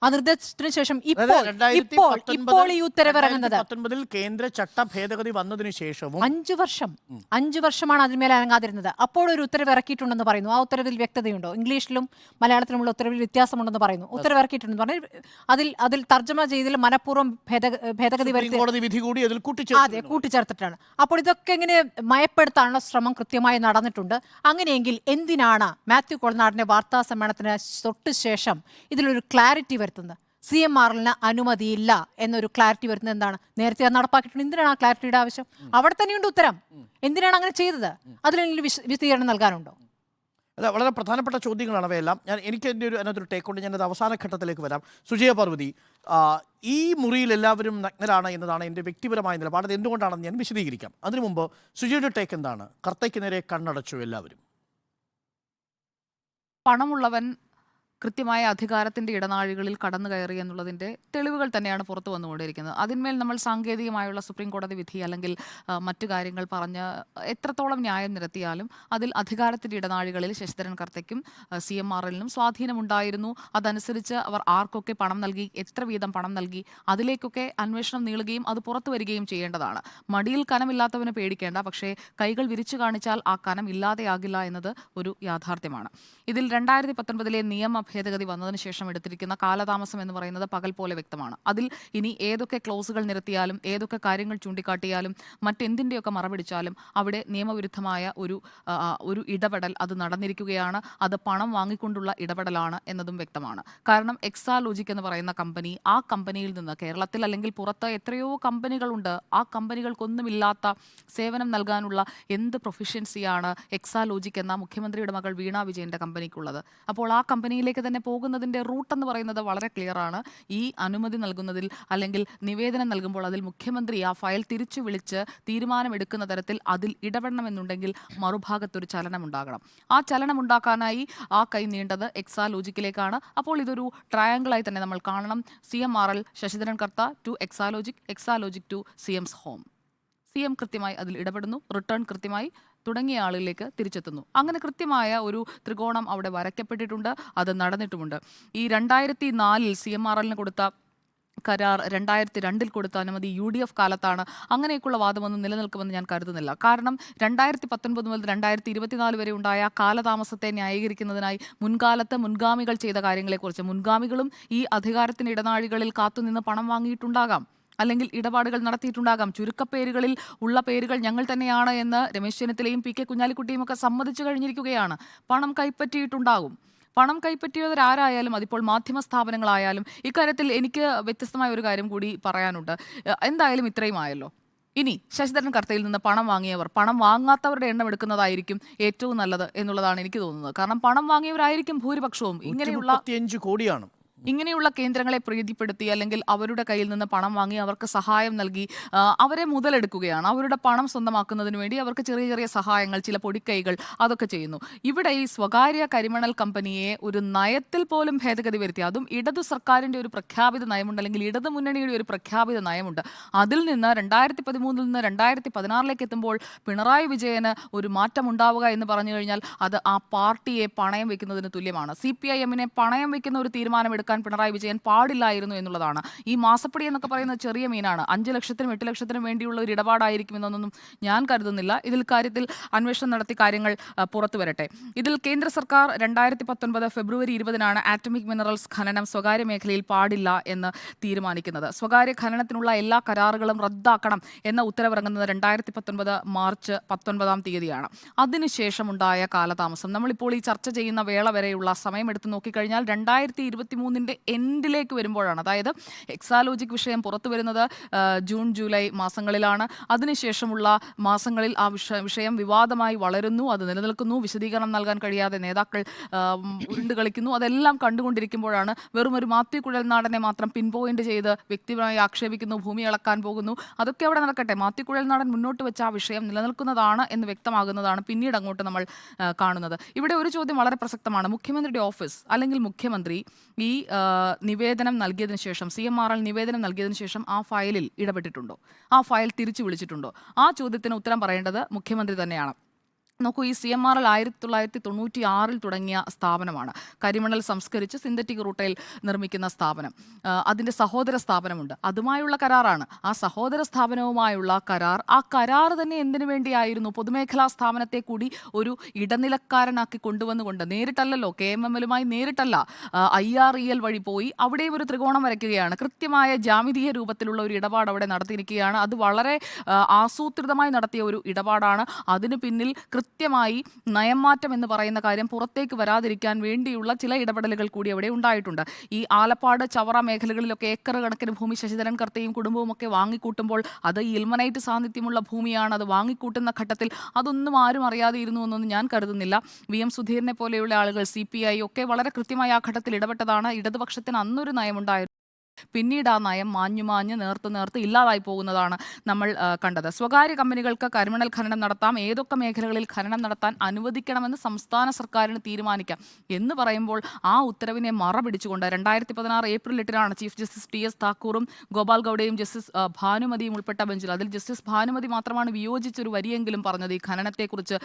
ആ നിർദ്ദേശത്തിന് ശേഷം ഇപ്പോൾ ഈ ഉത്തരവിറങ്ങുന്നത് 2019 കേന്ദ്ര ചട്ട ഭേദഗതി വന്നതിന് ശേഷവും 5 വർഷമാണ് അതിന്മേൽ അനങ്ങാതിരുന്നത്. അപ്പോൾ ഒരു ഉത്തരവ് ഇറക്കിയിട്ടുണ്ടെന്ന് പറയുന്നു. ആ ഉത്തരവിൽ വ്യക്തതയുണ്ടോ? ഇംഗ്ലീഷിലും മലയാളത്തിലുമുള്ള ഉത്തരവിൽ വ്യത്യാസമുണ്ടെന്ന് പറയുന്നു. ഉത്തരവ് ഇറക്കിയിട്ടുണ്ടെന്ന് പറഞ്ഞു. അതിൽ തർജ്ജമ ചെയ്തതിൽ മനഃപൂർവ്വം ഭേദഗതി കോടതി വിധി കൂടി അതിൽ അതെ കൂട്ടിച്ചേർത്തിട്ടാണ്. അപ്പോൾ ഇതൊക്കെ ഇങ്ങനെ മയപ്പെടുത്താനുള്ള ശ്രമം കൃത്യമായി നടന്നിട്ടുണ്ട്. അങ്ങനെയെങ്കിൽ എന്തിനാണ് മാത്യു കൊളനാടിന്റെ വാർത്താ സമ്മേളനത്തിന് തൊട്ട് ശേഷം ഇതിലൊരു ക്ലാരിറ്റി വരുത്തുന്നത്? CMRന് അനുമതിയില്ല എന്നൊരു ക്ലാരിറ്റി വരുന്നത് എന്താണ്? നേരത്തെ അത് നടപ്പാക്കിയിട്ടുണ്ട്. എന്തിനാണ് ആ ക്ലാരിറ്റിയുടെ ആവശ്യം? അവിടെ തന്നെയുണ്ട് ഉത്തരം. എന്തിനാണ് അങ്ങനെ ചെയ്തത്? അതിലെങ്കിലും വിശദീകരണം നൽകാനുണ്ടോ? അല്ല, വളരെ പ്രധാനപ്പെട്ട ചോദ്യങ്ങളാണ് അവയെല്ലാം. എനിക്ക് എൻ്റെ അതിനകത്തൊരു ടേക്ക് കൊണ്ട് ഞാനത് അവസാന ഘട്ടത്തിലേക്ക് വരാം. സുജയ പാർവതി, ഈ മുറിയിൽ എല്ലാവരും നഗ്നരാണ് എന്നതാണ് എൻ്റെ വ്യക്തിപരമായ നിലപാട്. അത് എന്തുകൊണ്ടാണെന്ന് ഞാൻ വിശദീകരിക്കാം. അതിനു മുമ്പ് സുജയുടെ ടേക്ക് എന്താണ്? കർത്തയ്ക്ക് നേരെ കണ്ണടച്ചു എല്ലാവരും. പണമുള്ളവൻ കൃത്യമായ അധികാരത്തിൻ്റെ ഇടനാഴികളിൽ കടന്നു കയറി എന്നുള്ളതിൻ്റെ തെളിവുകൾ തന്നെയാണ് പുറത്തു വന്നുകൊണ്ടിരിക്കുന്നത്. അതിന്മേൽ നമ്മൾ സാങ്കേതികമായുള്ള സുപ്രീം കോടതി വിധി അല്ലെങ്കിൽ മറ്റു കാര്യങ്ങൾ പറഞ്ഞ് എത്രത്തോളം ന്യായം നിരത്തിയാലും അതിൽ അധികാരത്തിൻ്റെ ഇടനാഴികളിൽ ശശിധരൻ കർത്തയ്ക്കും CMRലിനും സ്വാധീനമുണ്ടായിരുന്നു. അതനുസരിച്ച് അവർ ആർക്കൊക്കെ പണം നൽകി, എത്ര വീതം പണം നൽകി, അതിലേക്കൊക്കെ അന്വേഷണം നീളുകയും അത് പുറത്തു വരികയും ചെയ്യേണ്ടതാണ്. മടിയിൽ കനമില്ലാത്തവന് പേടിക്കേണ്ട, പക്ഷേ കൈകൾ വിരിച്ചു കാണിച്ചാൽ ആ കനം ഇല്ലാതെയാകില്ല എന്നത് ഒരു യാഥാർത്ഥ്യമാണ്. ഇതിൽ 2019 നിയമ ഭേദഗതി വന്നതിന് ശേഷം എടുത്തിരിക്കുന്ന കാലതാമസം എന്ന് പറയുന്നത് പകൽ പോലെ വ്യക്തമാണ്. അതിൽ ഇനി ഏതൊക്കെ ക്ലോസുകൾ നിരത്തിയാലും ഏതൊക്കെ കാര്യങ്ങൾ ചൂണ്ടിക്കാട്ടിയാലും മറ്റെന്തിൻ്റെയൊക്കെ മറപിടിച്ചാലും അവിടെ നിയമവിരുദ്ധമായ ഒരു ഇടപെടൽ അത് നടന്നിരിക്കുകയാണ്. അത് പണം വാങ്ങിക്കൊണ്ടുള്ള ഇടപെടലാണ് എന്നതും വ്യക്തമാണ്. കാരണം എക്സാലോജിക് എന്ന് പറയുന്ന കമ്പനി, ആ കമ്പനിയിൽ നിന്ന് കേരളത്തിൽ അല്ലെങ്കിൽ പുറത്ത് എത്രയോ കമ്പനികളുണ്ട്. ആ കമ്പനികൾക്കൊന്നുമില്ലാത്ത സേവനം നൽകാനുള്ള എന്ത് പ്രൊഫിഷ്യൻസിയാണ് എക്സാലോജിക് എന്ന മുഖ്യമന്ത്രിയുടെ മകൾ വീണ വിജയന്റെ കമ്പനിക്കുള്ളത്? അപ്പോൾ ആ കമ്പനിയിലേക്ക് തന്നെ പോകുന്നതിൻ്റെ റൂട്ട് എന്ന് പറയുന്നത് വളരെ ക്ലിയർ ആണ്. ഈ അനുമതി നൽകുന്നതിൽ അല്ലെങ്കിൽ നിവേദനം നൽകുമ്പോൾ അതിൽ മുഖ്യമന്ത്രി ആ ഫയൽ തിരിച്ചു വിളിച്ച് തീരുമാനമെടുക്കുന്ന തരത്തിൽ അതിൽ ഇടപെടണമെന്നുണ്ടെങ്കിൽ മറുഭാഗത്തൊരു ചലനം ഉണ്ടാകണം. ആ ചലനം ഉണ്ടാക്കാനായി ആ കൈ നീണ്ടത് എക്സാലോജിക്കിലേക്കാണ്. അപ്പോൾ ഇതൊരു ട്രയാങ്കിളായി തന്നെ നമ്മൾ കാണണം. CMRL Sasidharan Kartha to Exalogic, Exalogic to CM's home. CM കൃത്യമായി അതിൽ ഇടപെടുന്നു, റിട്ടേൺ കൃത്യമായി തുടങ്ങിയ ആളുകളിലേക്ക് തിരിച്ചെത്തുന്നു. അങ്ങനെ കൃത്യമായ ഒരു ത്രികോണം അവിടെ വരയ്ക്കപ്പെട്ടിട്ടുണ്ട്. അത് നടന്നിട്ടുമുണ്ട്. ഈ 2004 CMRLന് കൊടുത്ത കരാർ 2002 കൊടുത്ത അനുമതി UDF കാലത്താണ്. അങ്ങനെയൊക്കെയുള്ള വാദമൊന്നും നിലനിൽക്കുമെന്ന് ഞാൻ കരുതുന്നില്ല. കാരണം 2019 മുതൽ 2024 വരെ ഉണ്ടായ കാലതാമസത്തെ ന്യായീകരിക്കുന്നതിനായി മുൻകാലത്ത് മുൻഗാമികൾ ചെയ്ത കാര്യങ്ങളെക്കുറിച്ച്, മുൻഗാമികളും ഈ അധികാരത്തിൻ്റെ ഇടനാഴികളിൽ കാത്തുനിന്ന് പണം വാങ്ങിയിട്ടുണ്ടാകാം, അല്ലെങ്കിൽ ഇടപാടുകൾ നടത്തിയിട്ടുണ്ടാകാം. ചുരുക്കപ്പേരുകളിൽ ഉള്ള പേരുകൾ ഞങ്ങൾ തന്നെയാണ് എന്ന് രമേശ് ചെന്നിത്തലയും PK കുഞ്ഞാലിക്കുട്ടിയും ഒക്കെ സമ്മതിച്ചു കഴിഞ്ഞിരിക്കുകയാണ്. പണം കൈപ്പറ്റിയിട്ടുണ്ടാകും. പണം കൈപ്പറ്റിയവരാരായാലും, അതിപ്പോൾ മാധ്യമ സ്ഥാപനങ്ങളായാലും. ഇക്കാര്യത്തിൽ എനിക്ക് വ്യത്യസ്തമായ ഒരു കാര്യം കൂടി പറയാനുണ്ട്. എന്തായാലും ഇത്രയും ആയല്ലോ. ഇനി ശശിധരൻ കർത്തയിൽ നിന്ന് പണം വാങ്ങിയവർ, പണം വാങ്ങാത്തവരുടെ എണ്ണം എടുക്കുന്നതായിരിക്കും ഏറ്റവും നല്ലത് എന്നുള്ളതാണ് എനിക്ക് തോന്നുന്നത്. കാരണം പണം വാങ്ങിയവരായിരിക്കും ഭൂരിപക്ഷവും. 135 കോടിയാണ്. ഇങ്ങനെയുള്ള കേന്ദ്രങ്ങളെ പ്രീതിപ്പെടുത്തി അല്ലെങ്കിൽ അവരുടെ കയ്യിൽ നിന്ന് പണം വാങ്ങി അവർക്ക് സഹായം നൽകി അവരെ മുതലെടുക്കുകയാണ്. അവരുടെ പണം സ്വന്തമാക്കുന്നതിന് വേണ്ടി അവർക്ക് ചെറിയ ചെറിയ സഹായങ്ങൾ, ചില പൊടിക്കൈകൾ, അതൊക്കെ ചെയ്യുന്നു. ഇവിടെ ഈ സ്വകാര്യ കരിമണൽ കമ്പനിയെ ഒരു നയത്തിൽ പോലും ഭേദഗതി വരുത്തി, അതും ഇടതു സർക്കാരിൻ്റെ ഒരു പ്രഖ്യാപിത നയമുണ്ട്, അല്ലെങ്കിൽ ഇടതു മുന്നണിയുടെ ഒരു പ്രഖ്യാപിത നയമുണ്ട്. അതിൽ നിന്ന് 2013 നിന്ന് 2016 എത്തുമ്പോൾ പിണറായി വിജയന് ഒരു മാറ്റം ഉണ്ടാവുക എന്ന് പറഞ്ഞു കഴിഞ്ഞാൽ അത് ആ പാർട്ടിയെ പണയം വെക്കുന്നതിന് തുല്യമാണ്. CPIM പണയം വെക്കുന്ന ഒരു തീരുമാനമെടുക്കാൻ കൊടുക്കാൻ പിണറായി വിജയൻ പാടില്ലായിരുന്നു എന്നുള്ളതാണ്. ഈ മാസപ്പടി എന്നൊക്കെ പറയുന്നത് ചെറിയ മീനാണ്. 5 ലക്ഷത്തിനും 8 ലക്ഷത്തിനും വേണ്ടിയുള്ള ഒരു ഇടപാടായിരിക്കുമെന്നൊന്നും ഞാൻ കരുതുന്നില്ല. കാര്യത്തിൽ അന്വേഷണം നടത്തി കാര്യങ്ങൾ പുറത്തു വരട്ടെ. ഇതിൽ കേന്ദ്ര സർക്കാർ 2019 ഫെബ്രുവരി 20-നാണ് ആറ്റമിക് മിനറൽസ് ഖനനം സ്വകാര്യ മേഖലയിൽ പാടില്ല എന്ന് തീരുമാനിക്കുന്നത്. സ്വകാര്യ ഖനനത്തിനുള്ള എല്ലാ കരാറുകളും റദ്ദാക്കണം എന്ന ഉത്തരവിറങ്ങുന്നത് 2019 മാർച്ച് 19-ാം തീയതിയാണ്. അതിനുശേഷമുണ്ടായ കാലതാമസം നമ്മളിപ്പോൾ ഈ ചർച്ച ചെയ്യുന്ന വേള വരെയുള്ള സമയം എടുത്ത് നോക്കിക്കഴിഞ്ഞാൽ 2023-ന്റെ എൻഡിലേക്ക് വരുമ്പോഴാണ്. അതായത് എക്സാലോജിക് വിഷയം പുറത്തു വരുന്നത് ജൂൺ ജൂലൈ മാസങ്ങളിലാണ്. അതിനുശേഷമുള്ള മാസങ്ങളിൽ ആ വിഷയം വിവാദമായി വളരുന്നു, അത് നിലനിൽക്കുന്നു, വിശദീകരണം നൽകാൻ കഴിയാതെ നേതാക്കൾ ഉരുണ്ട് കളിക്കുന്നു. അതെല്ലാം കണ്ടുകൊണ്ടിരിക്കുമ്പോഴാണ് വെറും ഒരു മാത്യു കുഴൽനാടനെ മാത്രം പിൻ പോയിന്റ് ചെയ്ത് വ്യക്തിപരമായി ആക്ഷേപിക്കുന്നു, ഭൂമി അളക്കാൻ പോകുന്നു. അതൊക്കെ അവിടെ നടക്കട്ടെ. മാത്യു കുഴൽനാടൻ മുന്നോട്ട് വെച്ച ആ വിഷയം നിലനിൽക്കുന്നതാണ് എന്ന് വ്യക്തമാകുന്നതാണ് പിന്നീട് അങ്ങോട്ട് നമ്മൾ കാണുന്നത്. ഇവിടെ ഒരു ചോദ്യം വളരെ പ്രസക്തമാണ്. മുഖ്യമന്ത്രിയുടെ ഓഫീസ് അല്ലെങ്കിൽ മുഖ്യമന്ത്രി ഈ നിവേദനം നൽകിയതിനു ശേഷം, CMRL നിവേദനം നൽകിയതിനു ശേഷം ആ ഫയലിൽ ഇടപെട്ടിട്ടുണ്ടോ? ആ ഫയൽ തിരിച്ചു വിളിച്ചിട്ടുണ്ടോ? ആ ചോദ്യത്തിന് ഉത്തരം പറയേണ്ടത് മുഖ്യമന്ത്രി തന്നെയാണ്. നോക്കൂ, ഈ CMRL 1996-ൽ തുടങ്ങിയ സ്ഥാപനമാണ്. കരിമണൽ സംസ്കരിച്ച് സിന്തറ്റിക് റൂട്ടയിൽ നിർമ്മിക്കുന്ന സ്ഥാപനം. അതിൻ്റെ സഹോദര സ്ഥാപനമുണ്ട്, അതുമായുള്ള കരാറാണ്. ആ സഹോദര സ്ഥാപനവുമായുള്ള കരാർ, ആ കരാർ തന്നെ എന്തിനു വേണ്ടിയായിരുന്നു? പൊതുമേഖലാ സ്ഥാപനത്തെ കൂടി ഒരു ഇടനിലക്കാരനാക്കി കൊണ്ടുവന്നുകൊണ്ട്, നേരിട്ടല്ലല്ലോ, KMML-മായി നേരിട്ടല്ല, IREL വഴി പോയി അവിടെയും ഒരു ത്രികോണം വരയ്ക്കുകയാണ്. കൃത്യമായ ജാമിതീയ രൂപത്തിലുള്ള ഒരു ഇടപാട് അവിടെ നടത്തിയിരിക്കുകയാണ്. അത് വളരെ ആസൂത്രിതമായി നടത്തിയ ഒരു ഇടപാടാണ്. അതിന് പിന്നിൽ കൃത്യമായി നയംമാറ്റം എന്ന് പറയുന്ന കാര്യം പുറത്തേക്ക് വരാതിരിക്കാൻ വേണ്ടിയുള്ള ചില ഇടപെടലുകൾ കൂടി അവിടെ ഉണ്ടായിട്ടുണ്ട്. ഈ ആലപ്പാട്, ചവറ മേഖലകളിലൊക്കെ ഏക്കർ കണക്കിന് ഭൂമി ശശിധരൻ കർത്തയും കുടുംബവും ഒക്കെ വാങ്ങിക്കൂട്ടുമ്പോൾ അത് ഇൽമനൈറ്റ് സാന്നിധ്യമുള്ള ഭൂമിയാണ്. അത് വാങ്ങിക്കൂട്ടുന്ന ഘട്ടത്തിൽ അതൊന്നും ആരും അറിയാതെ ഇരുന്നു എന്നൊന്നും ഞാൻ കരുതുന്നില്ല. VM സുധീറിനെ പോലെയുള്ള ആളുകൾ, CPI ഒക്കെ വളരെ കൃത്യമായി ആ ഘട്ടത്തിൽ ഇടപെട്ടതാണ്. ഇടതുപക്ഷത്തിന് അന്നൊരു നയമുണ്ടായിരുന്നു. പിന്നീട് ആ നയം മാഞ്ഞു നേർത്ത് ഇല്ലാതായി പോകുന്നതാണ് നമ്മൾ കണ്ടത്. സ്വകാര്യ കമ്പനികൾക്ക് കരിമണൽ ഖനനം നടത്താം, ഏതൊക്കെ മേഖലകളിൽ ഖനനം നടത്താൻ അനുവദിക്കണമെന്ന് സംസ്ഥാന സർക്കാരിന് തീരുമാനിക്കാം എന്ന് പറയുമ്പോൾ ആ ഉത്തരവിനെ മറപിടിച്ചുകൊണ്ട് 2016 ഏപ്രിൽ 8-നാണ് ചീഫ് ജസ്റ്റിസ് TS താക്കൂറും ഗോപാൽ ഗൌഡയും ജസ്റ്റിസ് ഭാനുമതിയും ഉൾപ്പെട്ട ബെഞ്ചിൽ, അതിൽ ജസ്റ്റിസ് ഭാനുമതി മാത്രമാണ് വിയോജിച്ചൊരു വരിയെങ്കിലും പറഞ്ഞത്. ഈ ഖനനത്തെക്കുറിച്ച്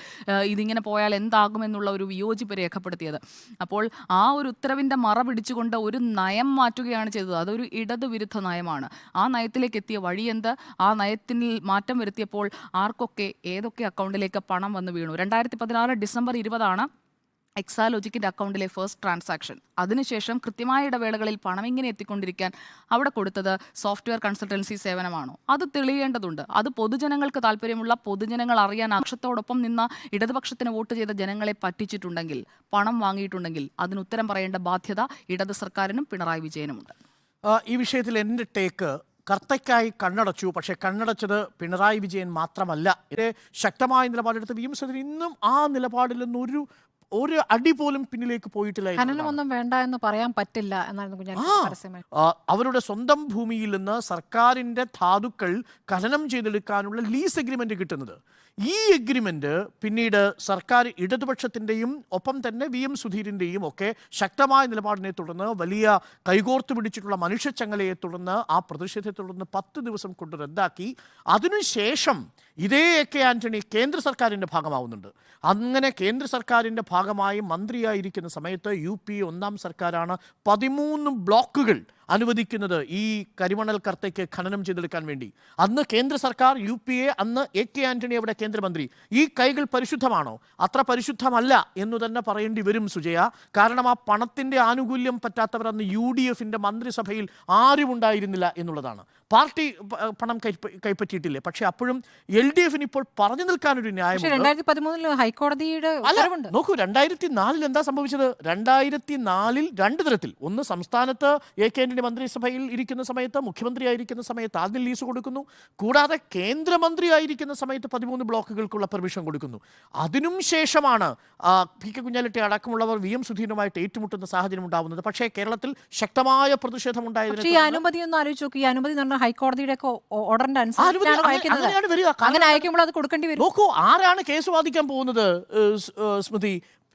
ഇതിങ്ങനെ പോയാൽ എന്താകുമെന്നുള്ള ഒരു വിയോജിപ്പ് രേഖപ്പെടുത്തിയത്. അപ്പോൾ ആ ഒരു ഉത്തരവിൻ്റെ മറപിടിച്ചുകൊണ്ട് ഒരു നയം മാറ്റുകയാണ് ചെയ്തത്. അതൊരു ഇടതുവിരുദ്ധ നയമാണ്. ആ നയത്തിലേക്ക് എത്തിയ വഴിയെന്ത്? ആ നയത്തിൽ മാറ്റം വരുത്തിയപ്പോൾ ആർക്കൊക്കെ ഏതൊക്കെ അക്കൗണ്ടിലേക്ക് പണം വന്നു വീണു? 2016 ഡിസംബർ 20-ആണ് എക്സാലോജിക്കിൻ്റെ അക്കൗണ്ടിലെ ഫസ്റ്റ് ട്രാൻസാക്ഷൻ. അതിനുശേഷം കൃത്യമായ ഇടവേളകളിൽ പണം ഇങ്ങനെ എത്തിക്കൊണ്ടിരിക്കാൻ അവിടെ കൊടുത്തത് സോഫ്റ്റ്വെയർ കൺസൾട്ടൻസി സേവനമാണോ? അത് തെളിയേണ്ടതുണ്ട്. അത് പൊതുജനങ്ങൾക്ക് താല്പര്യമുള്ള, പൊതുജനങ്ങൾ അറിയാൻ ആക്ഷത്തോടൊപ്പം നിന്ന ഇടതുപക്ഷത്തിന് വോട്ട് ചെയ്ത ജനങ്ങളെ പറ്റിച്ചിട്ടുണ്ടെങ്കിൽ, പണം വാങ്ങിയിട്ടുണ്ടെങ്കിൽ അതിന് ഉത്തരം പറയേണ്ട ബാധ്യത ഇടത് സർക്കാരിനും പിണറായി വിജയനുമുണ്ട്. ഈ വിഷയത്തിൽ എൻ്റെ ടേക്ക്, കർത്തയ്ക്കായി കണ്ണടച്ചു, പക്ഷേ കണ്ണടച്ചത് പിണറായി വിജയൻ മാത്രമല്ല. ഇത് ശക്തമായ നിലപാടെടുത്ത് VM സുധീരൻ ഇന്നും ആ നിലപാടിൽ നിന്ന് ഒരു അടി പോലും പിന്നിലേക്ക് പോയിട്ടില്ല. ഖനനമൊന്നും വേണ്ട എന്ന് പറയാൻ പറ്റില്ല എന്നായിരുന്നു കുഞ്ഞാലി പരസ്യമായി. അവരുടെ സ്വന്തം ഭൂമിയിൽ നിന്ന് സർക്കാരിൻ്റെ ധാതുക്കൾ ഖനനം ചെയ്തെടുക്കാനുള്ള ലീസ് എഗ്രിമെന്റ് കിട്ടുന്നത്. ഈ എഗ്രിമെന്റ് പിന്നീട് സർക്കാർ ഇടതുപക്ഷത്തിൻ്റെയും ഒപ്പം തന്നെ VM സുധീരൻ്റെയും ഒക്കെ ശക്തമായ നിലപാടിനെ തുടർന്ന്, വലിയ കൈകോർത്ത് പിടിച്ചിട്ടുള്ള മനുഷ്യച്ചങ്ങലയെ തുടർന്ന്, ആ പ്രതിഷേധത്തെ തുടർന്ന് 10 ദിവസം കൊണ്ട് റദ്ദാക്കി. അതിനുശേഷം ഇതേ AK ആന്റണി കേന്ദ്ര സർക്കാരിൻ്റെ ഭാഗമാവുന്നുണ്ട്. അങ്ങനെ കേന്ദ്ര സർക്കാരിൻ്റെ ഭാഗമായി മന്ത്രിയായിരിക്കുന്ന സമയത്ത് UP 1-ാം സർക്കാരാണ് 13 ബ്ലോക്കുകൾ അനുവദിക്കുന്നത് ഈ കരിമണൽ കർത്തയ്ക്ക് ഖനനം ചെയ്തെടുക്കാൻ വേണ്ടി. അന്ന് കേന്ദ്ര സർക്കാർ UPA, അന്ന് AK ആന്റണി അവിടെ കേന്ദ്രമന്ത്രി. ഈ കൈകൾ പരിശുദ്ധമാണോ? അത്ര പരിശുദ്ധമല്ല എന്ന് തന്നെ പറയേണ്ടി വരും സുജയ. കാരണം ആ പണത്തിൻ്റെ ആനുകൂല്യം പറ്റാത്തവർ അന്ന് UDF-ന്റെ മന്ത്രിസഭയിൽ ആരും ഉണ്ടായിരുന്നില്ല എന്നുള്ളതാണ്. പാർട്ടി പണം കൈപ്പറ്റിയിട്ടില്ലേ? പക്ഷെ അപ്പോഴും LDF-ന് ഇപ്പോൾ പറഞ്ഞു നിൽക്കാനൊരു ന്യായം. 2013 ഹൈക്കോടതിയുടെ ഉത്തരവുണ്ട്. നോക്കൂ, 2004 എന്താ സംഭവിച്ചത്? 2004 2 തരത്തിൽ. ഒന്ന്, സംസ്ഥാനത്ത് AK ആന്റണി മന്ത്രിസഭയിൽ ഇരിക്കുന്ന സമയത്ത്, മുഖ്യമന്ത്രിയായിരിക്കുന്ന സമയത്ത് ആദ്യം ലീസ് കൊടുക്കുന്നു. കൂടാതെ കേന്ദ്രമന്ത്രിയായിരിക്കുന്ന സമയത്ത് 13 ബ്ലോക്കുകൾക്കുള്ള പെർമിഷൻ കൊടുക്കുന്നു. അതിനും ശേഷമാണ് PK കുഞ്ഞാലിറ്റി അടക്കമുള്ളവർ VM സുധീരനുമായിട്ട് ഏറ്റുമുട്ടുന്ന സാഹചര്യം ഉണ്ടാവുന്നത്. പക്ഷേ കേരളത്തിൽ ശക്തമായ പ്രതിഷേധം ഉണ്ടായതിന് ഈ അനുമതി ഒന്ന് ആലോചിച്ച് നോക്കി. ഈ അനുമതി എന്ന് പറഞ്ഞാൽ ഹൈക്കോടതിയുടെ ഓർഡറിന്റെ അനുസരിച്ചാണ് അയക്കുന്നത്. അങ്ങനെ അയക്കുമ്പോൾ അത് കൊടുക്കേണ്ടി വരും. നോക്കൂ, ആരാണ് കേസ് വാദിക്കാൻ പോകുന്നത് സ്മൃതി?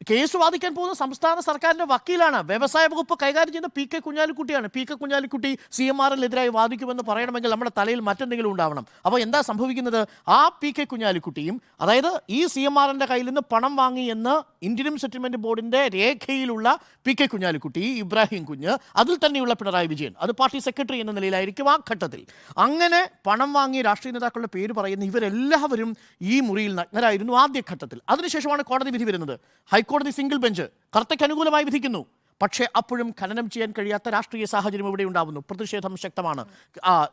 കേസ് വാദിക്കാൻ പോകുന്ന സംസ്ഥാന സർക്കാരിന്റെ വക്കീലാണ്. വ്യവസായ വകുപ്പ് കൈകാര്യം ചെയ്യുന്ന പി കെ കുഞ്ഞാലിക്കുട്ടിയാണ്. പി കെ കുഞ്ഞാലിക്കുട്ടി CMRL-എതിരായി വാദിക്കുമെന്ന് പറയണമെങ്കിൽ നമ്മുടെ തലയിൽ മറ്റെന്തെങ്കിലും ഉണ്ടാവണം. അപ്പോൾ എന്താ സംഭവിക്കുന്നത്? ആ പി കെ കുഞ്ഞാലിക്കുട്ടിയും, അതായത് ഈ CMRL-ന്റെ കയ്യിൽ നിന്ന് പണം വാങ്ങി എന്ന് ഇന്ത്യൻ സെറ്റിൽമെന്റ് ബോർഡിന്റെ രേഖയിലുള്ള പി കെ കുഞ്ഞാലിക്കുട്ടി, ഇബ്രാഹിം കുഞ്ഞ്, അതിൽ തന്നെയുള്ള പിണറായി വിജയൻ, അത് പാർട്ടി സെക്രട്ടറി എന്ന നിലയിലായിരിക്കും ആ ഘട്ടത്തിൽ. അങ്ങനെ പണം വാങ്ങിയ രാഷ്ട്രീയ നേതാക്കളുടെ പേര് പറയുന്ന ഇവരെല്ലാവരും ഈ മുറിയിൽ നഗ്നരായിരുന്നു ആദ്യഘട്ടത്തിൽ. അതിനുശേഷമാണ് കോടതി വിധി വരുന്നത്. ഹൈക്കോടതി സിംഗിൾ ബെഞ്ച് കർത്തയ്ക്ക് അനുകൂലമായി വിധിക്കുന്നു. പക്ഷേ അപ്പോഴും ഖനനം ചെയ്യാൻ കഴിയാത്ത രാഷ്ട്രീയ സാഹചര്യം ഇവിടെ ഉണ്ടാവുന്നു. പ്രതിഷേധം ശക്തമാണ്.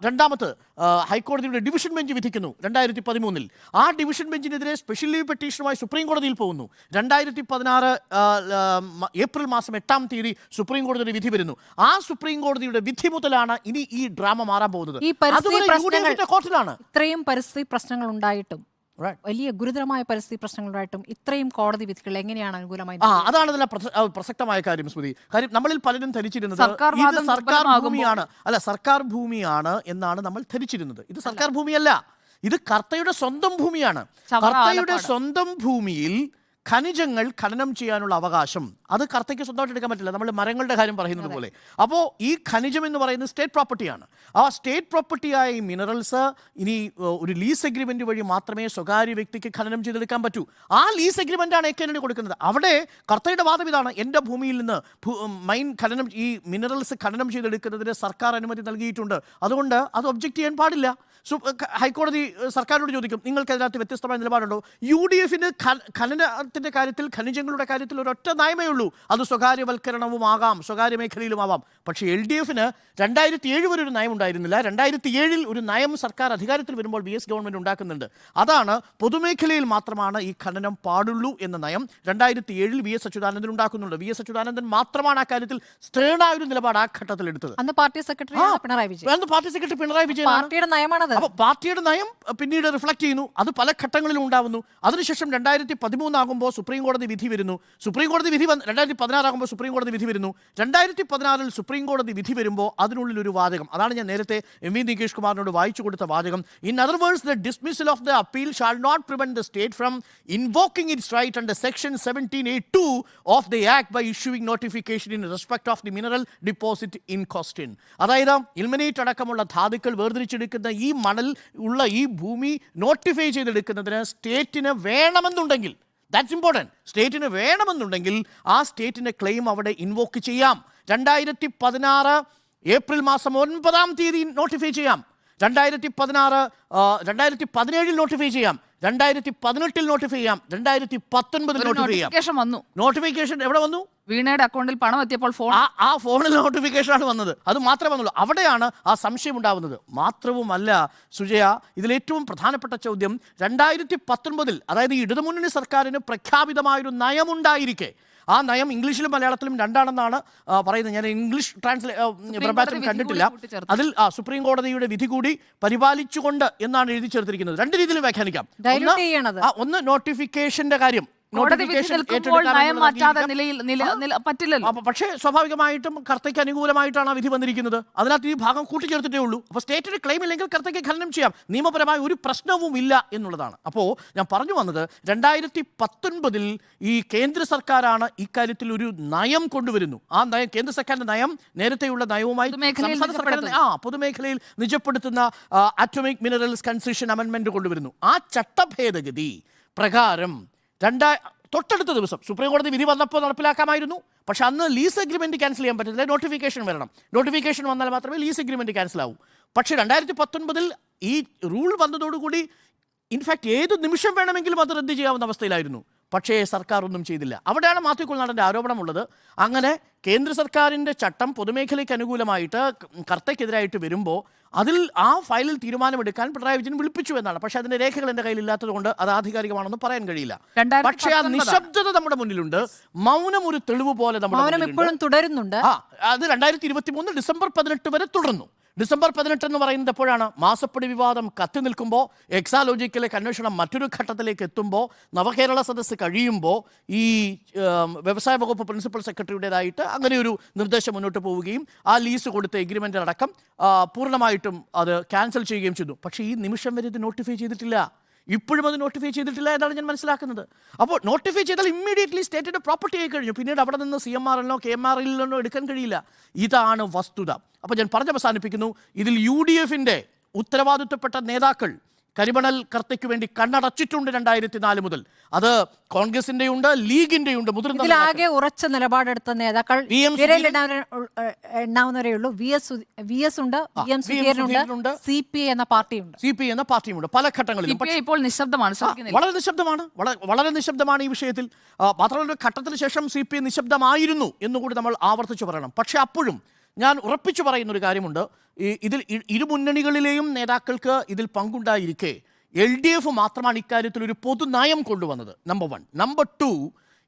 രണ്ടാമത് ഹൈക്കോടതിയുടെ ഡിവിഷൻ ബെഞ്ച് വിധിക്കുന്നു 2013. ആ ഡിവിഷൻ ബെഞ്ചിനെതിരെ സ്പെഷ്യൽ ലീവ് പെറ്റീഷനുമായി സുപ്രീം കോടതിയിൽ പോകുന്നു. 2016 ഏപ്രിൽ മാസം 8-ാം തീയതി സുപ്രീം കോടതിയുടെ വിധി വരുന്നു. ആ സുപ്രീം കോടതിയുടെ വിധി മുതലാണ് ഇനി ഈ ഡ്രാമ മാറാൻ പോകുന്നത്. കോർട്ടിലാണ്. ഇത്രയും പരിസ്ഥിതി പ്രശ്നങ്ങൾ ഉണ്ടായിട്ടും, വലിയ ഗുരുതരമായ പരിസ്ഥിതി പ്രശ്നങ്ങളുണ്ടായിട്ടും ഇത്രയും കോടതി വിധികൾ എങ്ങനെയാണ് അനുകൂലമായി? അതാണ് ഇതിലെ പ്രസക്തമായ കാര്യം സ്മൃതി. കാര്യം നമ്മളിൽ പലരും ധരിച്ചിരുന്നത് ഇത് സർക്കാർ ഭൂമിയാണ്, സർക്കാർ ഭൂമിയാണ് എന്നാണ് നമ്മൾ ധരിച്ചിരുന്നത്. ഇത് സർക്കാർ ഭൂമിയല്ല, ഇത് കർത്തയുടെ സ്വന്തം ഭൂമിയാണ്. കർത്തയുടെ സ്വന്തം ഭൂമിയിൽ ഖനിജങ്ങൾ ഖനനം ചെയ്യാനുള്ള അവകാശം അത് കർത്തയ്ക്ക് സ്വന്തമായിട്ട് എടുക്കാൻ പറ്റില്ല. നമ്മൾ മരങ്ങളുടെ കാര്യം പറയുന്നത് പോലെ. അപ്പോൾ ഈ ഖനിജം എന്ന് പറയുന്നത് സ്റ്റേറ്റ് പ്രോപ്പർട്ടിയാണ്. ആ സ്റ്റേറ്റ് പ്രോപ്പർട്ടിയായ ഈ മിനറൽസ് ഇനി ഒരു ലീസ് എഗ്രിമെന്റ് വഴി മാത്രമേ സ്വകാര്യ വ്യക്തിക്ക് ഖനനം ചെയ്തെടുക്കാൻ പറ്റൂ. ആ ലീസ് എഗ്രിമെന്റാണ് എക്കനോട് കൊടുക്കുന്നത്. അവിടെ കർത്തയുടെ വാദം ഇതാണ്: എൻ്റെ ഭൂമിയിൽ നിന്ന് മൈൻ ഖനനം, ഈ മിനറൽസ് ഖനനം ചെയ്തെടുക്കുന്നതിന് സർക്കാർ അനുമതി നൽകിയിട്ടുണ്ട്, അതുകൊണ്ട് അത് ഒബ്ജക്റ്റ് ചെയ്യാൻ പാടില്ല. ഹൈക്കോടതി സർക്കാരിനോട് ചോദിക്കും, നിങ്ങൾക്ക് അതിനകത്ത് വ്യത്യസ്തമായ നിലപാടുണ്ടോ? UDF-ന് ഖനനത്തിന്റെ കാര്യത്തിൽ, ഖനിജങ്ങളുടെ കാര്യത്തിൽ ഒരൊറ്റ നയമേ ഉള്ളൂ, അത് സ്വകാര്യവൽക്കരണവുമാകാം, സ്വകാര്യ മേഖലയിലുമാവാം. പക്ഷേ LDF-ന് 2007 വരെ ഒരു നയം ഉണ്ടായിരുന്നില്ല. 2007 ഒരു നയം സർക്കാർ അധികാരത്തിൽ വരുമ്പോൾ VS ഗവൺമെന്റ് ഉണ്ടാക്കുന്നുണ്ട്. അതാണ് പൊതുമേഖലയിൽ മാത്രമാണ് ഈ ഖനനം പാടുള്ളൂ എന്ന നയം 2007 VS അച്യുതാനന്ദൻ ഉണ്ടാക്കുന്നുണ്ട്. VS അച്യുതാനന്ദൻ മാത്രമാണ് ആ കാര്യത്തിൽ സ്റ്റേണായ ഒരു നിലപാട് ആ ഘട്ടത്തിൽ എടുത്തത്. അന്ന് പാർട്ടി സെക്രട്ടറി പിണറായി വിജയൻ. പാർട്ടിയുടെ നയമാണത്. അപ്പോൾ പാർട്ടിയുടെ നയം പിന്നീട് റിഫ്ലക്ട് ചെയ്യുന്നു. അത് പല ഘട്ടങ്ങളിലും ഉണ്ടാവുന്നു. അതിനുശേഷം 2013 ആകുമ്പോൾ സുപ്രീം കോടതി വിധി വരുന്നു. സുപ്രീം കോടതി വിധി 2016 ആകുമ്പോൾ സുപ്രീം കോടതി വിധി വരുന്നു. 2016 സുപ്രീം കോടതി വിധി വരുമ്പോൾ അതിനുള്ളിൽ ഒരു വാചകം, അതാണ് ഞാൻ നേരത്തെ MV നികേഷ് കുമാറിനോട് വായിച്ചു കൊടുത്ത വാചകം. In other words, the dismissal of the appeal shall not prevent the state from invoking its right under section 17A(2) of the act by issuing notification in respect of the mineral deposit in question. അതായത് ilmenite അടക്കമുള്ള ധാതുക്കൾ വേർതിരിച്ചെടുക്കുന്ന ഈ മണൽ ഉള്ള ഈ ഭൂമി notify ചെയ്തെടുക്കുന്നതിന് സ്റ്റേറ്റിന് വേണമെന്നുണ്ടെങ്കിൽ, that's important, സ്റ്റേറ്റിന് വേണമെന്നുണ്ടെങ്കിൽ ആ സ്റ്റേറ്റിൻ്റെ ക്ലെയിം അവിടെ ഇൻവോക്ക് ചെയ്യാം. 2016 ഏപ്രിൽ മാസം 9-ാം തീയതി നോട്ടിഫൈ ചെയ്യാം. 2017 നോട്ടിഫൈ ചെയ്യാം. 2018 നോട്ടിഫൈ ചെയ്യാം. 2019 നോട്ടിഫൈ ചെയ്യാം. നോട്ടിഫിക്കേഷൻ എവിടെ വന്നു? വീണയുടെ അക്കൗണ്ടിൽ പണം എത്തിയപ്പോൾ ആ ഫോണിൽ നോട്ടിഫിക്കേഷനാണ് വന്നത്. അത് മാത്രമേ വന്നുള്ളൂ. അവിടെയാണ് ആ സംശയം ഉണ്ടാവുന്നത്. മാത്രവുമല്ല സുജയ, ഇതിലേറ്റവും പ്രധാനപ്പെട്ട ചോദ്യം, 2019 അതായത് ഇടതുമുന്നണി സർക്കാരിന് പ്രഖ്യാപിതമായൊരു നയമുണ്ടായിരിക്കെ, ആ നയം ഇംഗ്ലീഷിലും മലയാളത്തിലും രണ്ടാണെന്നാണ് പറയുന്നത്. ഞാൻ ഇംഗ്ലീഷ് പ്രഭാഷണം കണ്ടിട്ടില്ല. അതിൽ സുപ്രീം കോടതിയുടെ വിധി കൂടി പരിപാലിച്ചുകൊണ്ട് എന്നാണ് എഴുതി ചേർത്തിരിക്കുന്നത്. രണ്ട് രീതിയിലും വ്യാഖ്യാനിക്കാം. ഒന്ന് നോട്ടിഫിക്കേഷന്റെ കാര്യം, പക്ഷേ സ്വാഭാവികമായിട്ടും കർത്തയ്ക്ക് അനുകൂലമായിട്ടാണ് ആ വിധി വന്നിരിക്കുന്നത്. അതിനകത്ത് ഈ ഭാഗം കൂട്ടിച്ചേർത്തിട്ടേ ഉള്ളൂ. അപ്പോൾ സ്റ്റേറ്റിന് ക്ലെയിം ഇല്ലെങ്കിൽ കർത്തയ്ക്ക് ഖനനം ചെയ്യാം. നിയമപരമായ ഒരു പ്രശ്നവും ഇല്ല എന്നുള്ളതാണ്. അപ്പോൾ ഞാൻ പറഞ്ഞു വന്നത്, 2019 ഈ കേന്ദ്ര സർക്കാരാണ് ഇക്കാര്യത്തിൽ ഒരു നയം കൊണ്ടുവരുന്നു. ആ നയം, കേന്ദ്ര സർക്കാരിന്റെ നയം നേരത്തെയുള്ള നയവുമായി പൊതുമേഖലയിൽ നിജപ്പെടുത്തുന്ന ആറ്റോമിക് മിനറൽസ് കൺസെഷൻ അമെൻമെന്റ് കൊണ്ടുവരുന്നു. ആ ചട്ടഭേദഗതി പ്രകാരം തൊട്ടടുത്ത ദിവസം സുപ്രീം കോടതി വിധി വന്നപ്പോൾ നടപ്പിലാക്കാമായിരുന്നു. പക്ഷെ അന്ന് ലീസ് എഗ്രിമെന്റ് ക്യാൻസൽ ചെയ്യാൻ പറ്റില്ല, നോട്ടിഫിക്കേഷൻ വരണം. നോട്ടിഫിക്കേഷൻ വന്നാൽ മാത്രമേ ലീസ് എഗ്രിമെന്റ് ക്യാൻസൽ ആവൂ. പക്ഷേ 2019 ഈ റൂൾ വന്നതോടുകൂടി ഇൻഫാക്ട് ഏത് നിമിഷം വേണമെങ്കിലും അത് റദ്ദ് ചെയ്യാവുന്ന അവസ്ഥയിലായിരുന്നു. പക്ഷേ സർക്കാർ ഒന്നും ചെയ്തില്ല. അവിടെയാണ് മാത്യു കുഴൽനാടൻ്റെ ആരോപണമുള്ളത്. അങ്ങനെ കേന്ദ്ര സർക്കാരിൻ്റെ ചട്ടം പൊതുമേഖലയ്ക്ക് അനുകൂലമായിട്ട് കർത്തയ്ക്കെതിരായിട്ട് വരുമ്പോൾ അതിൽ ആ ഫയലിൽ തീരുമാനമെടുക്കാൻ പിണറായി വിജയൻ വിളിപ്പിച്ചു എന്നാണ്. പക്ഷേ അതിൻ്റെ രേഖകൾ എൻ്റെ കയ്യിൽ ഇല്ലാത്തത് കൊണ്ട് അത് ആധികാരികമാണെന്ന് പറയാൻ കഴിയില്ല. പക്ഷേ ആ നിശബ്ദത നമ്മുടെ മുന്നിലുണ്ട്. മൗനം ഒരു തെളിവ് പോലെ നമ്മുടെ ഇപ്പോഴും തുടരുന്നുണ്ട്. അത് 2023 ഡിസംബർ 18 വരെ തുടർന്നു. ഡിസംബർ 18 എന്ന് പറയുന്നത് എപ്പോഴാണ്? മാസപ്പടി വിവാദം കത്തി നിൽക്കുമ്പോൾ, എക്സാലോജിക്കിലേക്ക് അന്വേഷണം മറ്റൊരു ഘട്ടത്തിലേക്ക് എത്തുമ്പോൾ, നവകേരള സദസ്സ് കഴിയുമ്പോൾ, ഈ വ്യവസായ വകുപ്പ് പ്രിൻസിപ്പൽ സെക്രട്ടറിയുടേതായിട്ട് അങ്ങനെ ഒരു നിർദ്ദേശം മുന്നോട്ട് പോവുകയും ആ ലീസ് കൊടുത്ത എഗ്രിമെൻ്റ് അടക്കം പൂർണ്ണമായിട്ടും അത് ക്യാൻസൽ ചെയ്യുകയും ചെയ്തു. പക്ഷേ ഈ നിമിഷം വരെ ഇത് നോട്ടിഫൈ ചെയ്തിട്ടില്ല. ഇപ്പോഴും അത് നോട്ടിഫൈ ചെയ്തിട്ടില്ല എന്നാണ് ഞാൻ മനസ്സിലാക്കുന്നത്. അപ്പോൾ നോട്ടിഫൈ ചെയ്താൽ ഇമ്മീഡിയറ്റ്ലി സ്റ്റേറ്റിൻ്റെ പ്രോപ്പർട്ടി ആയി കഴിഞ്ഞു. പിന്നീട് അവിടെ നിന്ന് CMRLനോ KMRLനോ എടുക്കാൻ കഴിയില്ല. ഇതാണ് വസ്തുത. അപ്പോൾ ഞാൻ അവസാനിപ്പിക്കുന്നു. ഇതിൽ UDFൻ്റെ ഉത്തരവാദിത്വപ്പെട്ട നേതാക്കൾ കരിമണൽ കർത്തയ്ക്ക് വേണ്ടി കണ്ണടച്ചിട്ടുണ്ട് 2004 മുതൽ. അത് കോൺഗ്രസിന്റെ ഉണ്ട്, ലീഗിന്റെ ഉണ്ട്. മുതിർന്ന ഇതിലാകെ ഉറച്ച നിലപാടെടുത്ത നേതാക്കൾ എണ്ണാവുന്നവരേ ഉള്ളൂ. VS ഉണ്ട്, VM സുധീരനുണ്ട്, CPI എന്ന പാർട്ടിയുണ്ട്. പല ഘട്ടങ്ങളിലും ഇപ്പോൾ നിശബ്ദമാണ്, വളരെ നിശബ്ദമാണ് ഈ വിഷയത്തിൽ. മാത്രമല്ല, ഘട്ടത്തിന് ശേഷം CPI നിശബ്ദമായിരുന്നു എന്നുകൂടി നമ്മൾ ആവർത്തിച്ചു പറയണം. പക്ഷെ അപ്പോഴും ഞാൻ ഉറപ്പിച്ചു പറയുന്നൊരു കാര്യമുണ്ട്. ഇതിൽ ഇരു മുന്നണികളിലെയും നേതാക്കൾക്ക് ഇതിൽ പങ്കുണ്ടായിരിക്കെ LDF മാത്രമാണ് ഇക്കാര്യത്തിൽ ഒരു പൊതുനയം കൊണ്ടുവന്നത്. നമ്പർ 1. നമ്പർ 2,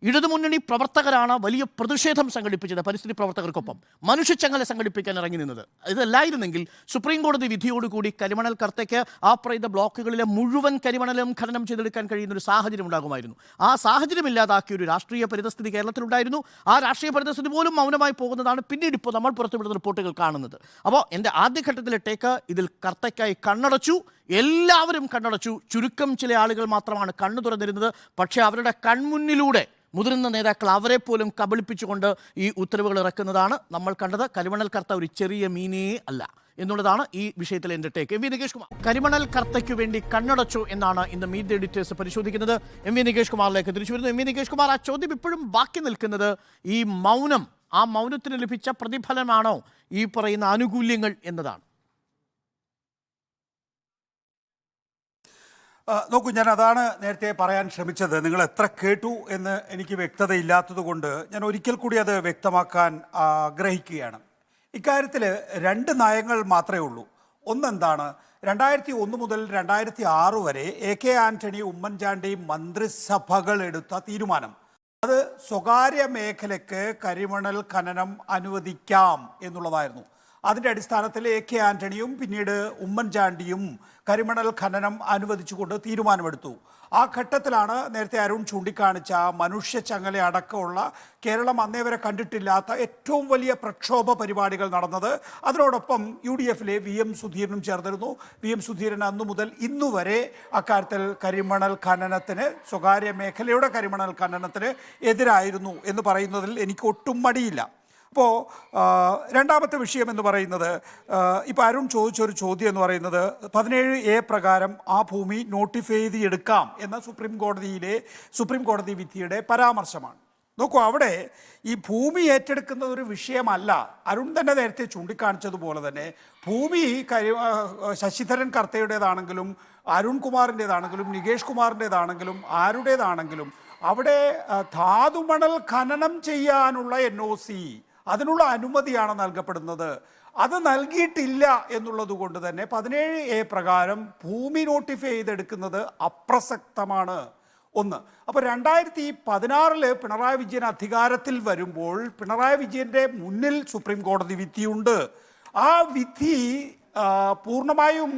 ഇടതുമുന്നണി പ്രവർത്തകരാണ് വലിയ പ്രതിഷേധം സംഘടിപ്പിച്ചത്. പരിസ്ഥിതി പ്രവർത്തകർക്കൊപ്പം മനുഷ്യച്ചങ്ങല സംഘടിപ്പിക്കാൻ ഇറങ്ങി നിന്നത്. ഇതല്ലായിരുന്നെങ്കിൽ സുപ്രീം കോടതി വിധിയോടുകൂടി കരിമണൽ കർത്തയ്ക്ക് ആ പറയുന്ന ബ്ലോക്കുകളിലെ മുഴുവൻ കരിമണലും ഖനനം ചെയ്തെടുക്കാൻ കഴിയുന്ന ഒരു സാഹചര്യം ഉണ്ടാകുമായിരുന്നു. ആ സാഹചര്യം ഇല്ലാതാക്കിയ ഒരു രാഷ്ട്രീയ പരിതസ്ഥിതി കേരളത്തിലുണ്ടായിരുന്നു. ആ രാഷ്ട്രീയ പരിതസ്ഥിതി പോലും മൗനമായി പോകുന്നതാണ് പിന്നീട് ഇപ്പോൾ നമ്മൾ പുറത്തുവിടുന്ന റിപ്പോർട്ടുകൾ കാണുന്നത്. അപ്പോൾ എൻ്റെ ആദ്യഘട്ടത്തിലെ ടേക്ക്, ഇതിൽ കർത്തയ്ക്കായി കണ്ണടച്ചു, എല്ലാവരും കണ്ണടച്ചു. ചുരുക്കം ചില ആളുകൾ മാത്രമാണ് കണ്ണു തുറന്നിരുന്നത്. പക്ഷേ അവരുടെ കൺമുന്നിലൂടെ മുതിർന്ന നേതാക്കൾ അവരെ പോലും കബളിപ്പിച്ചുകൊണ്ട് ഈ ഉത്തരവുകൾ ഇറക്കുന്നതാണ് നമ്മൾ കണ്ടത്. കരിമണൽ കർത്ത ഒരു ചെറിയ മീനേ അല്ല എന്നുള്ളതാണ് ഈ വിഷയത്തിൽ എൻ്റെ ടേക്ക്. MV നികേഷ് കുമാർ കരിമണൽ കർത്തയ്ക്ക് വേണ്ടി കണ്ണടച്ചു എന്നാണ് ഇന്ന് മീറ്റ് ദി എഡിറ്റേഴ്സ് പരിശോധിക്കുന്നത്. MV നികേഷ് കുമാറിലേക്ക് തിരിച്ചു വരുന്നു. MV നികേഷ് കുമാർ, ആ ചോദ്യം ഇപ്പോഴും ബാക്കി നിൽക്കുന്നത് ഈ മൗനം, ആ മൗനത്തിന് ലഭിച്ച പ്രതിഫലമാണോ ഈ പറയുന്ന ആനുകൂല്യങ്ങൾ എന്നതാണ്. നോക്കൂ, ഞാൻ അതാണ് നേരത്തെ പറയാൻ ശ്രമിച്ചത്. നിങ്ങൾ എത്ര കേട്ടു എന്ന് എനിക്ക് വ്യക്തതയില്ലാത്തത് കൊണ്ട് ഞാൻ ഒരിക്കൽ കൂടി അത് വ്യക്തമാക്കാൻ ആഗ്രഹിക്കുകയാണ്. ഇക്കാര്യത്തിൽ 2 നയങ്ങൾ മാത്രമേ ഉള്ളൂ. ഒന്നെന്താണ്, 2001 മുതൽ 2006 വരെ AK ആന്റണി, ഉമ്മൻചാണ്ടി മന്ത്രിസഭകൾ എടുത്ത തീരുമാനം, അത് സ്വകാര്യ മേഖലയ്ക്ക് കരിമണൽ ഖനനം അനുവദിക്കാം എന്നുള്ളതായിരുന്നു. അതിൻ്റെ അടിസ്ഥാനത്തിൽ AK ആന്റണിയും പിന്നീട് ഉമ്മൻചാണ്ടിയും കരിമണൽ ഖനനം അനുവദിച്ചുകൊണ്ട് തീരുമാനമെടുത്തു. ആ ഘട്ടത്തിലാണ് നേരത്തെ അരുൺ ചൂണ്ടിക്കാണിച്ച മനുഷ്യച്ചങ്ങല അടക്കമുള്ള കേരളം അന്നേ വരെ കണ്ടിട്ടില്ലാത്ത ഏറ്റവും വലിയ പ്രക്ഷോഭ പരിപാടികൾ നടന്നത്. അതിനോടൊപ്പം UDFിലെ VM സുധീരനും ചേർന്നിരുന്നു. VM സുധീരൻ അന്നു മുതൽ ഇന്നുവരെ അക്കാര്യത്തിൽ കരിമണൽ ഖനനത്തിന്, സ്വകാര്യ മേഖലയുടെ കരിമണൽ ഖനനത്തിന് എതിരായിരുന്നു എന്ന് പറയുന്നതിൽ എനിക്ക് ഒട്ടും മടിയില്ല. അപ്പോൾ രണ്ടാമത്തെ വിഷയം എന്ന് പറയുന്നത്, ഇപ്പോൾ അരുൺ ചോദിച്ചൊരു ചോദ്യം എന്ന് പറയുന്നത് 17A പ്രകാരം ആ ഭൂമി നോട്ടിഫൈ ചെയ്തെടുക്കാം എന്ന സുപ്രീം കോടതി വിധിയുടെ പരാമർശമാണ്. നോക്കൂ, അവിടെ ഈ ഭൂമി ഏറ്റെടുക്കുന്നത് ഒരു വിഷയമല്ല. അരുൺ തന്നെ നേരത്തെ ചൂണ്ടിക്കാണിച്ചതുപോലെ തന്നെ ഭൂമി ശശിധരൻ കർത്തയുടേതാണെങ്കിലും അരുൺകുമാറിൻ്റേതാണെങ്കിലും നികേഷ് കുമാറിൻ്റേതാണെങ്കിലും ആരുടേതാണെങ്കിലും അവിടെ ധാതുമണൽ ഖനനം ചെയ്യാനുള്ള NOC, അതിനുള്ള അനുമതിയാണ് നൽകപ്പെടുന്നത്. അത് നൽകിയിട്ടില്ല എന്നുള്ളത് കൊണ്ട് തന്നെ 17A പ്രകാരം ഭൂമി നോട്ടിഫൈ ചെയ്തെടുക്കുന്നത് അപ്രസക്തമാണ്. ഒന്ന്. അപ്പോൾ 2016 പിണറായി വിജയൻ അധികാരത്തിൽ വരുമ്പോൾ പിണറായി വിജയൻ്റെ മുന്നിൽ സുപ്രീം കോടതി വിധിയുണ്ട്. ആ വിധി പൂർണ്ണമായും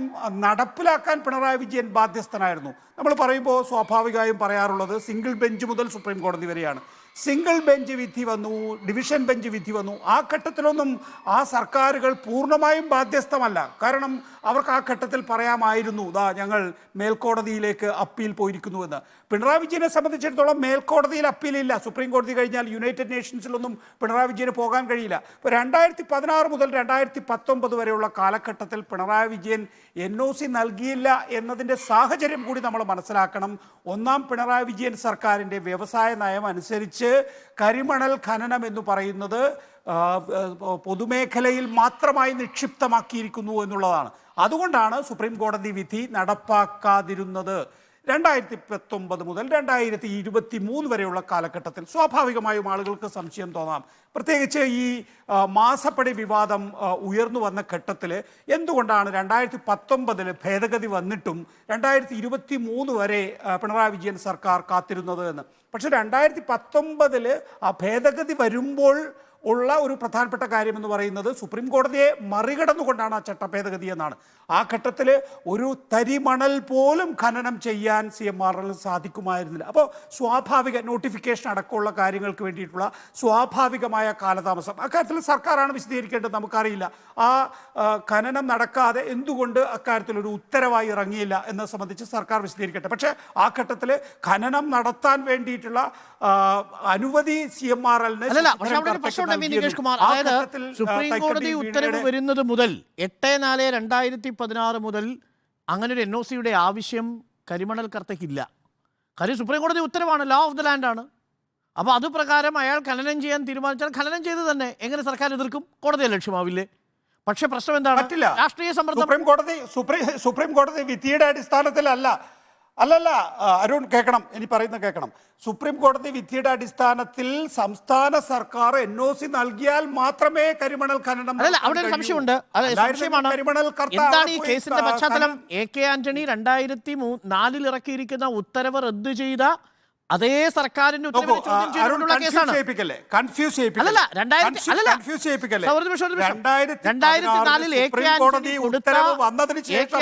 നടപ്പിലാക്കാൻ പിണറായി വിജയൻ ബാധ്യസ്ഥനായിരുന്നു. നമ്മൾ പറയുമ്പോൾ സ്വാഭാവികമായും പറയാറുള്ളത് സിംഗിൾ ബെഞ്ച് മുതൽ സുപ്രീം കോടതി വരെയാണ്. സിംഗിൾ ബെഞ്ച് വിധി വന്നു, ഡിവിഷൻ ബെഞ്ച് വിധി വന്നു. ആ ഘട്ടത്തിലൊന്നും ആ സർക്കാരുകൾ പൂർണ്ണമായും ബാധ്യസ്ഥമല്ല. കാരണം അവർക്ക് ആ ഘട്ടത്തിൽ പറയാമായിരുന്നു, ഞങ്ങൾ മേൽക്കോടതിയിലേക്ക് അപ്പീൽ പോയിരിക്കുന്നുവെന്ന്. പിണറായി വിജയനെ സംബന്ധിച്ചിടത്തോളം മേൽക്കോടതിയിൽ അപ്പീലില്ല. സുപ്രീം കോടതി കഴിഞ്ഞാൽ യുണൈറ്റഡ് നേഷൻസിലൊന്നും പിണറായി വിജയന് പോകാൻ കഴിയില്ല. ഇപ്പോൾ 2016 മുതൽ 2019 വരെയുള്ള കാലഘട്ടത്തിൽ പിണറായി വിജയൻ NOC നൽകിയില്ല എന്നതിൻ്റെ സാഹചര്യം കൂടി നമ്മൾ മനസ്സിലാക്കണം. ഒന്നാം പിണറായി വിജയൻ സർക്കാരിൻ്റെ വ്യവസായ നയം അനുസരിച്ച് കരിമണൽ ഖനനം എന്ന് പറയുന്നത് പൊതുമേഖലയിൽ മാത്രമായി നിക്ഷിപ്തമാക്കിയിരിക്കുന്നു എന്നുള്ളതാണ്. അതുകൊണ്ടാണ് സുപ്രീം കോടതി വിധി നടപ്പാക്കാതിരുന്നത്. 2019 മുതൽ 2023 വരെയുള്ള കാലഘട്ടത്തിൽ സ്വാഭാവികമായും ആളുകൾക്ക് സംശയം തോന്നാം. പ്രത്യേകിച്ച് ഈ മാസപ്പടി വിവാദം ഉയർന്നു വന്ന ഘട്ടത്തിൽ എന്തുകൊണ്ടാണ് 2019 ഭേദഗതി വന്നിട്ടും 2023 വരെ പിണറായി വിജയൻ സർക്കാർ കാത്തിരുന്നത് എന്ന്. പക്ഷേ 2019 ആ ഭേദഗതി വരുമ്പോൾ ഉള്ള ഒരു പ്രധാനപ്പെട്ട കാര്യം എന്ന് പറയുന്നത് സുപ്രീം കോടതിയെ മറികടന്നുകൊണ്ടാണ് ആ ചട്ടഭേദഗതി എന്നാണ്. ആ ഘട്ടത്തിൽ ഒരു തരിമണൽ പോലും ഖനനം ചെയ്യാൻ CMRL സാധിക്കുമായിരുന്നില്ല. അപ്പോൾ സ്വാഭാവിക നോട്ടിഫിക്കേഷൻ അടക്കമുള്ള കാര്യങ്ങൾക്ക് വേണ്ടിയിട്ടുള്ള സ്വാഭാവികമായ കാലതാമസം അക്കാര്യത്തിൽ സർക്കാരാണ് വിശദീകരിക്കേണ്ടത്. നമുക്കറിയില്ല ആ ഖനനം നടക്കാതെ എന്തുകൊണ്ട് അക്കാര്യത്തിൽ ഒരു ഉത്തരവായി ഇറങ്ങിയില്ല എന്നത് സംബന്ധിച്ച് സർക്കാർ വിശദീകരിക്കട്ടെ. പക്ഷേ ആ ഘട്ടത്തിൽ ഖനനം നടത്താൻ വേണ്ടിയിട്ടുള്ള അനുമതി CMRL-ന് നികേഷ് കുമാർ, അതായത് സുപ്രീം കോടതി ഉത്തരവ് വരുന്നത് മുതൽ 8/4/2016 മുതൽ അങ്ങനെ ഒരു NOC-യുടെ ആവശ്യം കരിമണൽ കർത്തയ്ക്കില്ല. കാര്യം സുപ്രീം കോടതി ഉത്തരവാണ്, ലോ ഓഫ് ദ ലാൻഡ് ആണ്. അപ്പോൾ അത് പ്രകാരം അയാൾ ഖനനം ചെയ്യാൻ തീരുമാനിച്ചാൽ ഖനനം ചെയ്ത് തന്നെ എങ്ങനെ സർക്കാർ എതിർക്കും? കോടതിയെ ലക്ഷ്യമാവില്ലേ? പക്ഷെ പ്രശ്നം എന്താണ്? പറ്റില്ല. രാഷ്ട്രീയ സമ്മർദ്ദം. സുപ്രീം കോടതി വിധിയുടെ അടിസ്ഥാനത്തിലല്ല. അല്ലല്ല അരുൺ, കേൾക്കണം, എനിക്ക് പറയുന്നത് കേൾക്കണം. സുപ്രീം കോടതി വിധിയുടെ അടിസ്ഥാനത്തിൽ സംസ്ഥാന സർക്കാർ NOC നൽകിയാൽ മാത്രമേ കരിമണൽ ഖനനം. അവിടെ ഒരു സംശയമുണ്ട്. എന്താണ് ഈ കേസിന്റെ പശ്ചാത്തലം? AK ആന്റണി 2004 ഇറക്കിയിരിക്കുന്ന ഉത്തരവ് റദ്ദു ചെയ്ത അതേ സർക്കാരിന്റെ ഉത്തരവിനെ ചോദ്യം ചെയ്തുകൊണ്ടുള്ള കേസാണ്. കൺഫ്യൂസ് ചെയ്യിപ്പിക്കല്ലേ. ഉത്തരവ് വന്നതിന് ശേഷം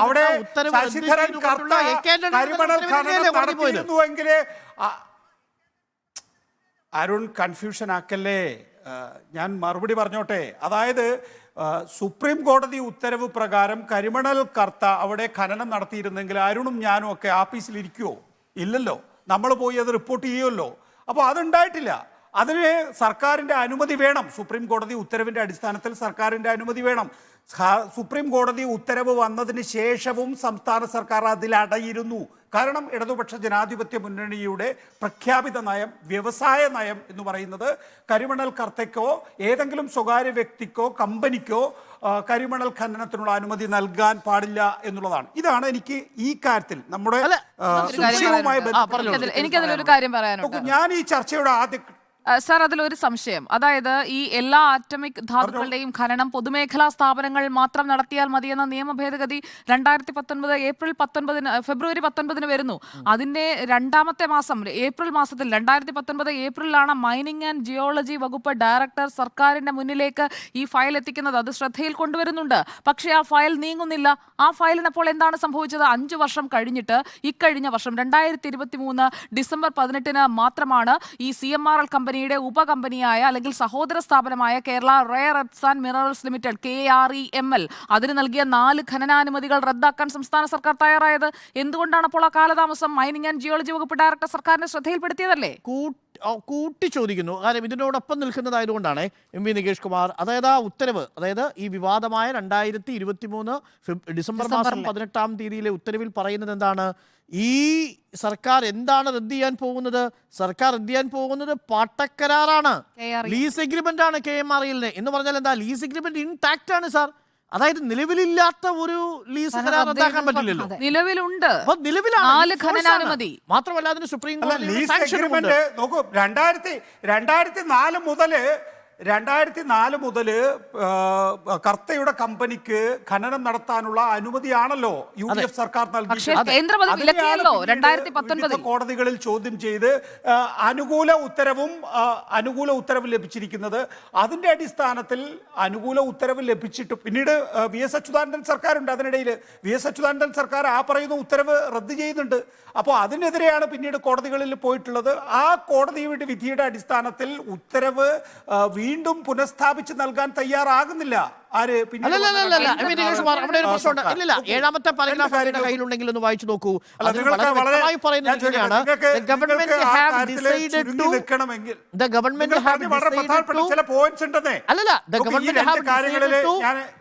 അവിടെ ശശിധരൻ കർത്ത കരിമണൽ ഖനനം നടത്തിയിരുന്നുവെങ്കിൽ അരുൺ കൺഫ്യൂഷൻ ആക്കല്ലേ. ഞാൻ മറുപടി പറഞ്ഞോട്ടെ. അതായത് സുപ്രീം കോടതി ഉത്തരവ് പ്രകാരം കരിമണൽ കർത്ത അവിടെ ഖനനം നടത്തിയിരുന്നെങ്കിൽ അരുണും ഞാനും ഒക്കെ ആഫീസിലിരിക്കുവോ? ഇല്ലല്ലോ. നമ്മൾ പോയി അത് റിപ്പോർട്ട് ചെയ്യുമല്ലോ. അപ്പോൾ അതുണ്ടായിട്ടില്ല. അതിന് സർക്കാരിൻ്റെ അനുമതി വേണം. സുപ്രീം കോടതി ഉത്തരവിൻ്റെ അടിസ്ഥാനത്തിൽ സർക്കാരിൻ്റെ അനുമതി വേണം. സുപ്രീം കോടതി ഉത്തരവ് വന്നതിന് ശേഷവും സംസ്ഥാന സർക്കാർ അതിലടയിരുന്നു. കാരണം ഇടതുപക്ഷ ജനാധിപത്യ മുന്നണിയുടെ പ്രഖ്യാപിത നയം, വ്യവസായ നയം എന്ന് പറയുന്നത് കരിമണൽ കർത്തയ്ക്കോ ഏതെങ്കിലും സ്വകാര്യ വ്യക്തിക്കോ കമ്പനിക്കോ കരിമണൽ ഖനനത്തിനുള്ള അനുമതി നൽകാൻ പാടില്ല എന്നുള്ളതാണ്. ഇതാണ് എനിക്ക് ഈ കാര്യത്തിൽ നമ്മുടെ എനിക്കതിലൊരു കാര്യം പറയാനുണ്ട്. ഞാൻ ഈ ചർച്ചയുടെ ആദ്യ സർ, അതിലൊരു സംശയം. അതായത് ഈ എല്ലാ ആറ്റമിക് ധാതുക്കളുടെയും ഖനനം പൊതുമേഖലാ സ്ഥാപനങ്ങൾ മാത്രം നടത്തിയാൽ മതിയെന്ന നിയമ ഭേദഗതി 2019 ഫെബ്രുവരി 19 വരുന്നു. അതിന്റെ രണ്ടാമത്തെ മാസം ഏപ്രിൽ മാസത്തിൽ 2019 ഏപ്രിലാണ് മൈനിങ് ആൻഡ് ജിയോളജി വകുപ്പ് ഡയറക്ടർ സർക്കാരിന്റെ മുന്നിലേക്ക് ഈ ഫയൽ എത്തിക്കുന്നത്. അത് ശ്രദ്ധയിൽ കൊണ്ടുവരുന്നുണ്ട്. പക്ഷേ ആ ഫയൽ നീങ്ങുന്നില്ല. ആ ഫയലിനപ്പോൾ എന്താണ് സംഭവിച്ചത്? 5 വർഷം കഴിഞ്ഞിട്ട് ഇക്കഴിഞ്ഞ വർഷം 2023 ഡിസംബർ 18 മാത്രമാണ് ഈ CMRL കമ്പനിയുടെ ഉപകമ്പനിയായ അല്ലെങ്കിൽ സഹോദര സ്ഥാപനമായ Kerala rare earth and minerals limited KREML അതിന് നൽകിയ 4 ഖനനാനുമതികൾ റദ്ദാക്കാൻ സംസ്ഥാന സർക്കാർ തയ്യാറായത്. എന്തുകൊണ്ടാണ് അപ്പോൾ ആ കാലതാമസം? മൈനിങ് ആൻഡ് ജിയോളജി വകുപ്പ് ഡയറക്ടർ സർക്കാരിനെ ശ്രദ്ധയിൽപ്പെടുത്തിയതല്ലേ? കൂട്ടി ചോദിക്കുന്നു. കാരണം ഇതിനോടൊപ്പം നിൽക്കുന്നതായതുകൊണ്ടാണ് നികേഷ് കുമാർ. അതായത് ആ ഉത്തരവ്, അതായത് ഈ വിവാദമായ 2023 ഡിസംബർ മാസം 18-ാം തീയതിയിലെ ഉത്തരവിൽ പറയുന്നത് എന്താണ്? ഈ സർക്കാർ എന്താണ് റദ്ദ് ചെയ്യാൻ പോകുന്നത്? സർക്കാർ റദ്ദ് ചെയ്യാൻ പോകുന്നത് പാട്ടക്കരാറാണ്, ലീസ് എഗ്രിമെന്റ് ആണ് KMRL എന്ന് പറഞ്ഞാൽ എന്താ? ലീസ് എഗ്രിമെന്റ് ഇൻടാക്റ്റ് ആണ് സാർ. അതായത് നിലവിലില്ലാത്ത ഒരു ലീസ് കരാർ റദ്ദാക്കാൻ പറ്റില്ലല്ലോ. നിലവിലുണ്ട്. മാത്രമല്ല അതിന് സുപ്രീം കോടതി നോക്കൂ, 2004 മുതൽ കർത്തയുടെ കമ്പനിക്ക് ഖനനം നടത്താനുള്ള അനുമതിയാണല്ലോ UDF സർക്കാർ നൽകിയത്. കോടതികളിൽ ചോദ്യം ചെയ്ത് അനുകൂല ഉത്തരവ് ലഭിച്ചിരിക്കുന്നത്. അതിന്റെ അടിസ്ഥാനത്തിൽ അനുകൂല ഉത്തരവ് ലഭിച്ചിട്ട് പിന്നീട് VS അച്യുതാനന്ദൻ സർക്കാരുണ്ട്. അതിനിടയിൽ VS അച്യുതാനന്ദൻ സർക്കാർ ആ പറയുന്ന ഉത്തരവ് റദ്ദ് ചെയ്യുന്നുണ്ട്. അപ്പോൾ അതിനെതിരെയാണ് പിന്നീട് കോടതികളിൽ പോയിട്ടുള്ളത്. ആ കോടതിയുടെ വിധിയുടെ അടിസ്ഥാനത്തിൽ ഉത്തരവ് വീണ്ടും പുനഃസ്ഥാപിച്ച് നൽകാൻ തയ്യാറാകുന്നില്ല. ആര്? ഏഴാമത്തെ പാരഗ്രാഫ് കയ്യിലുണ്ടെങ്കിൽ ഒന്ന് വായിച്ചു നോക്കൂ.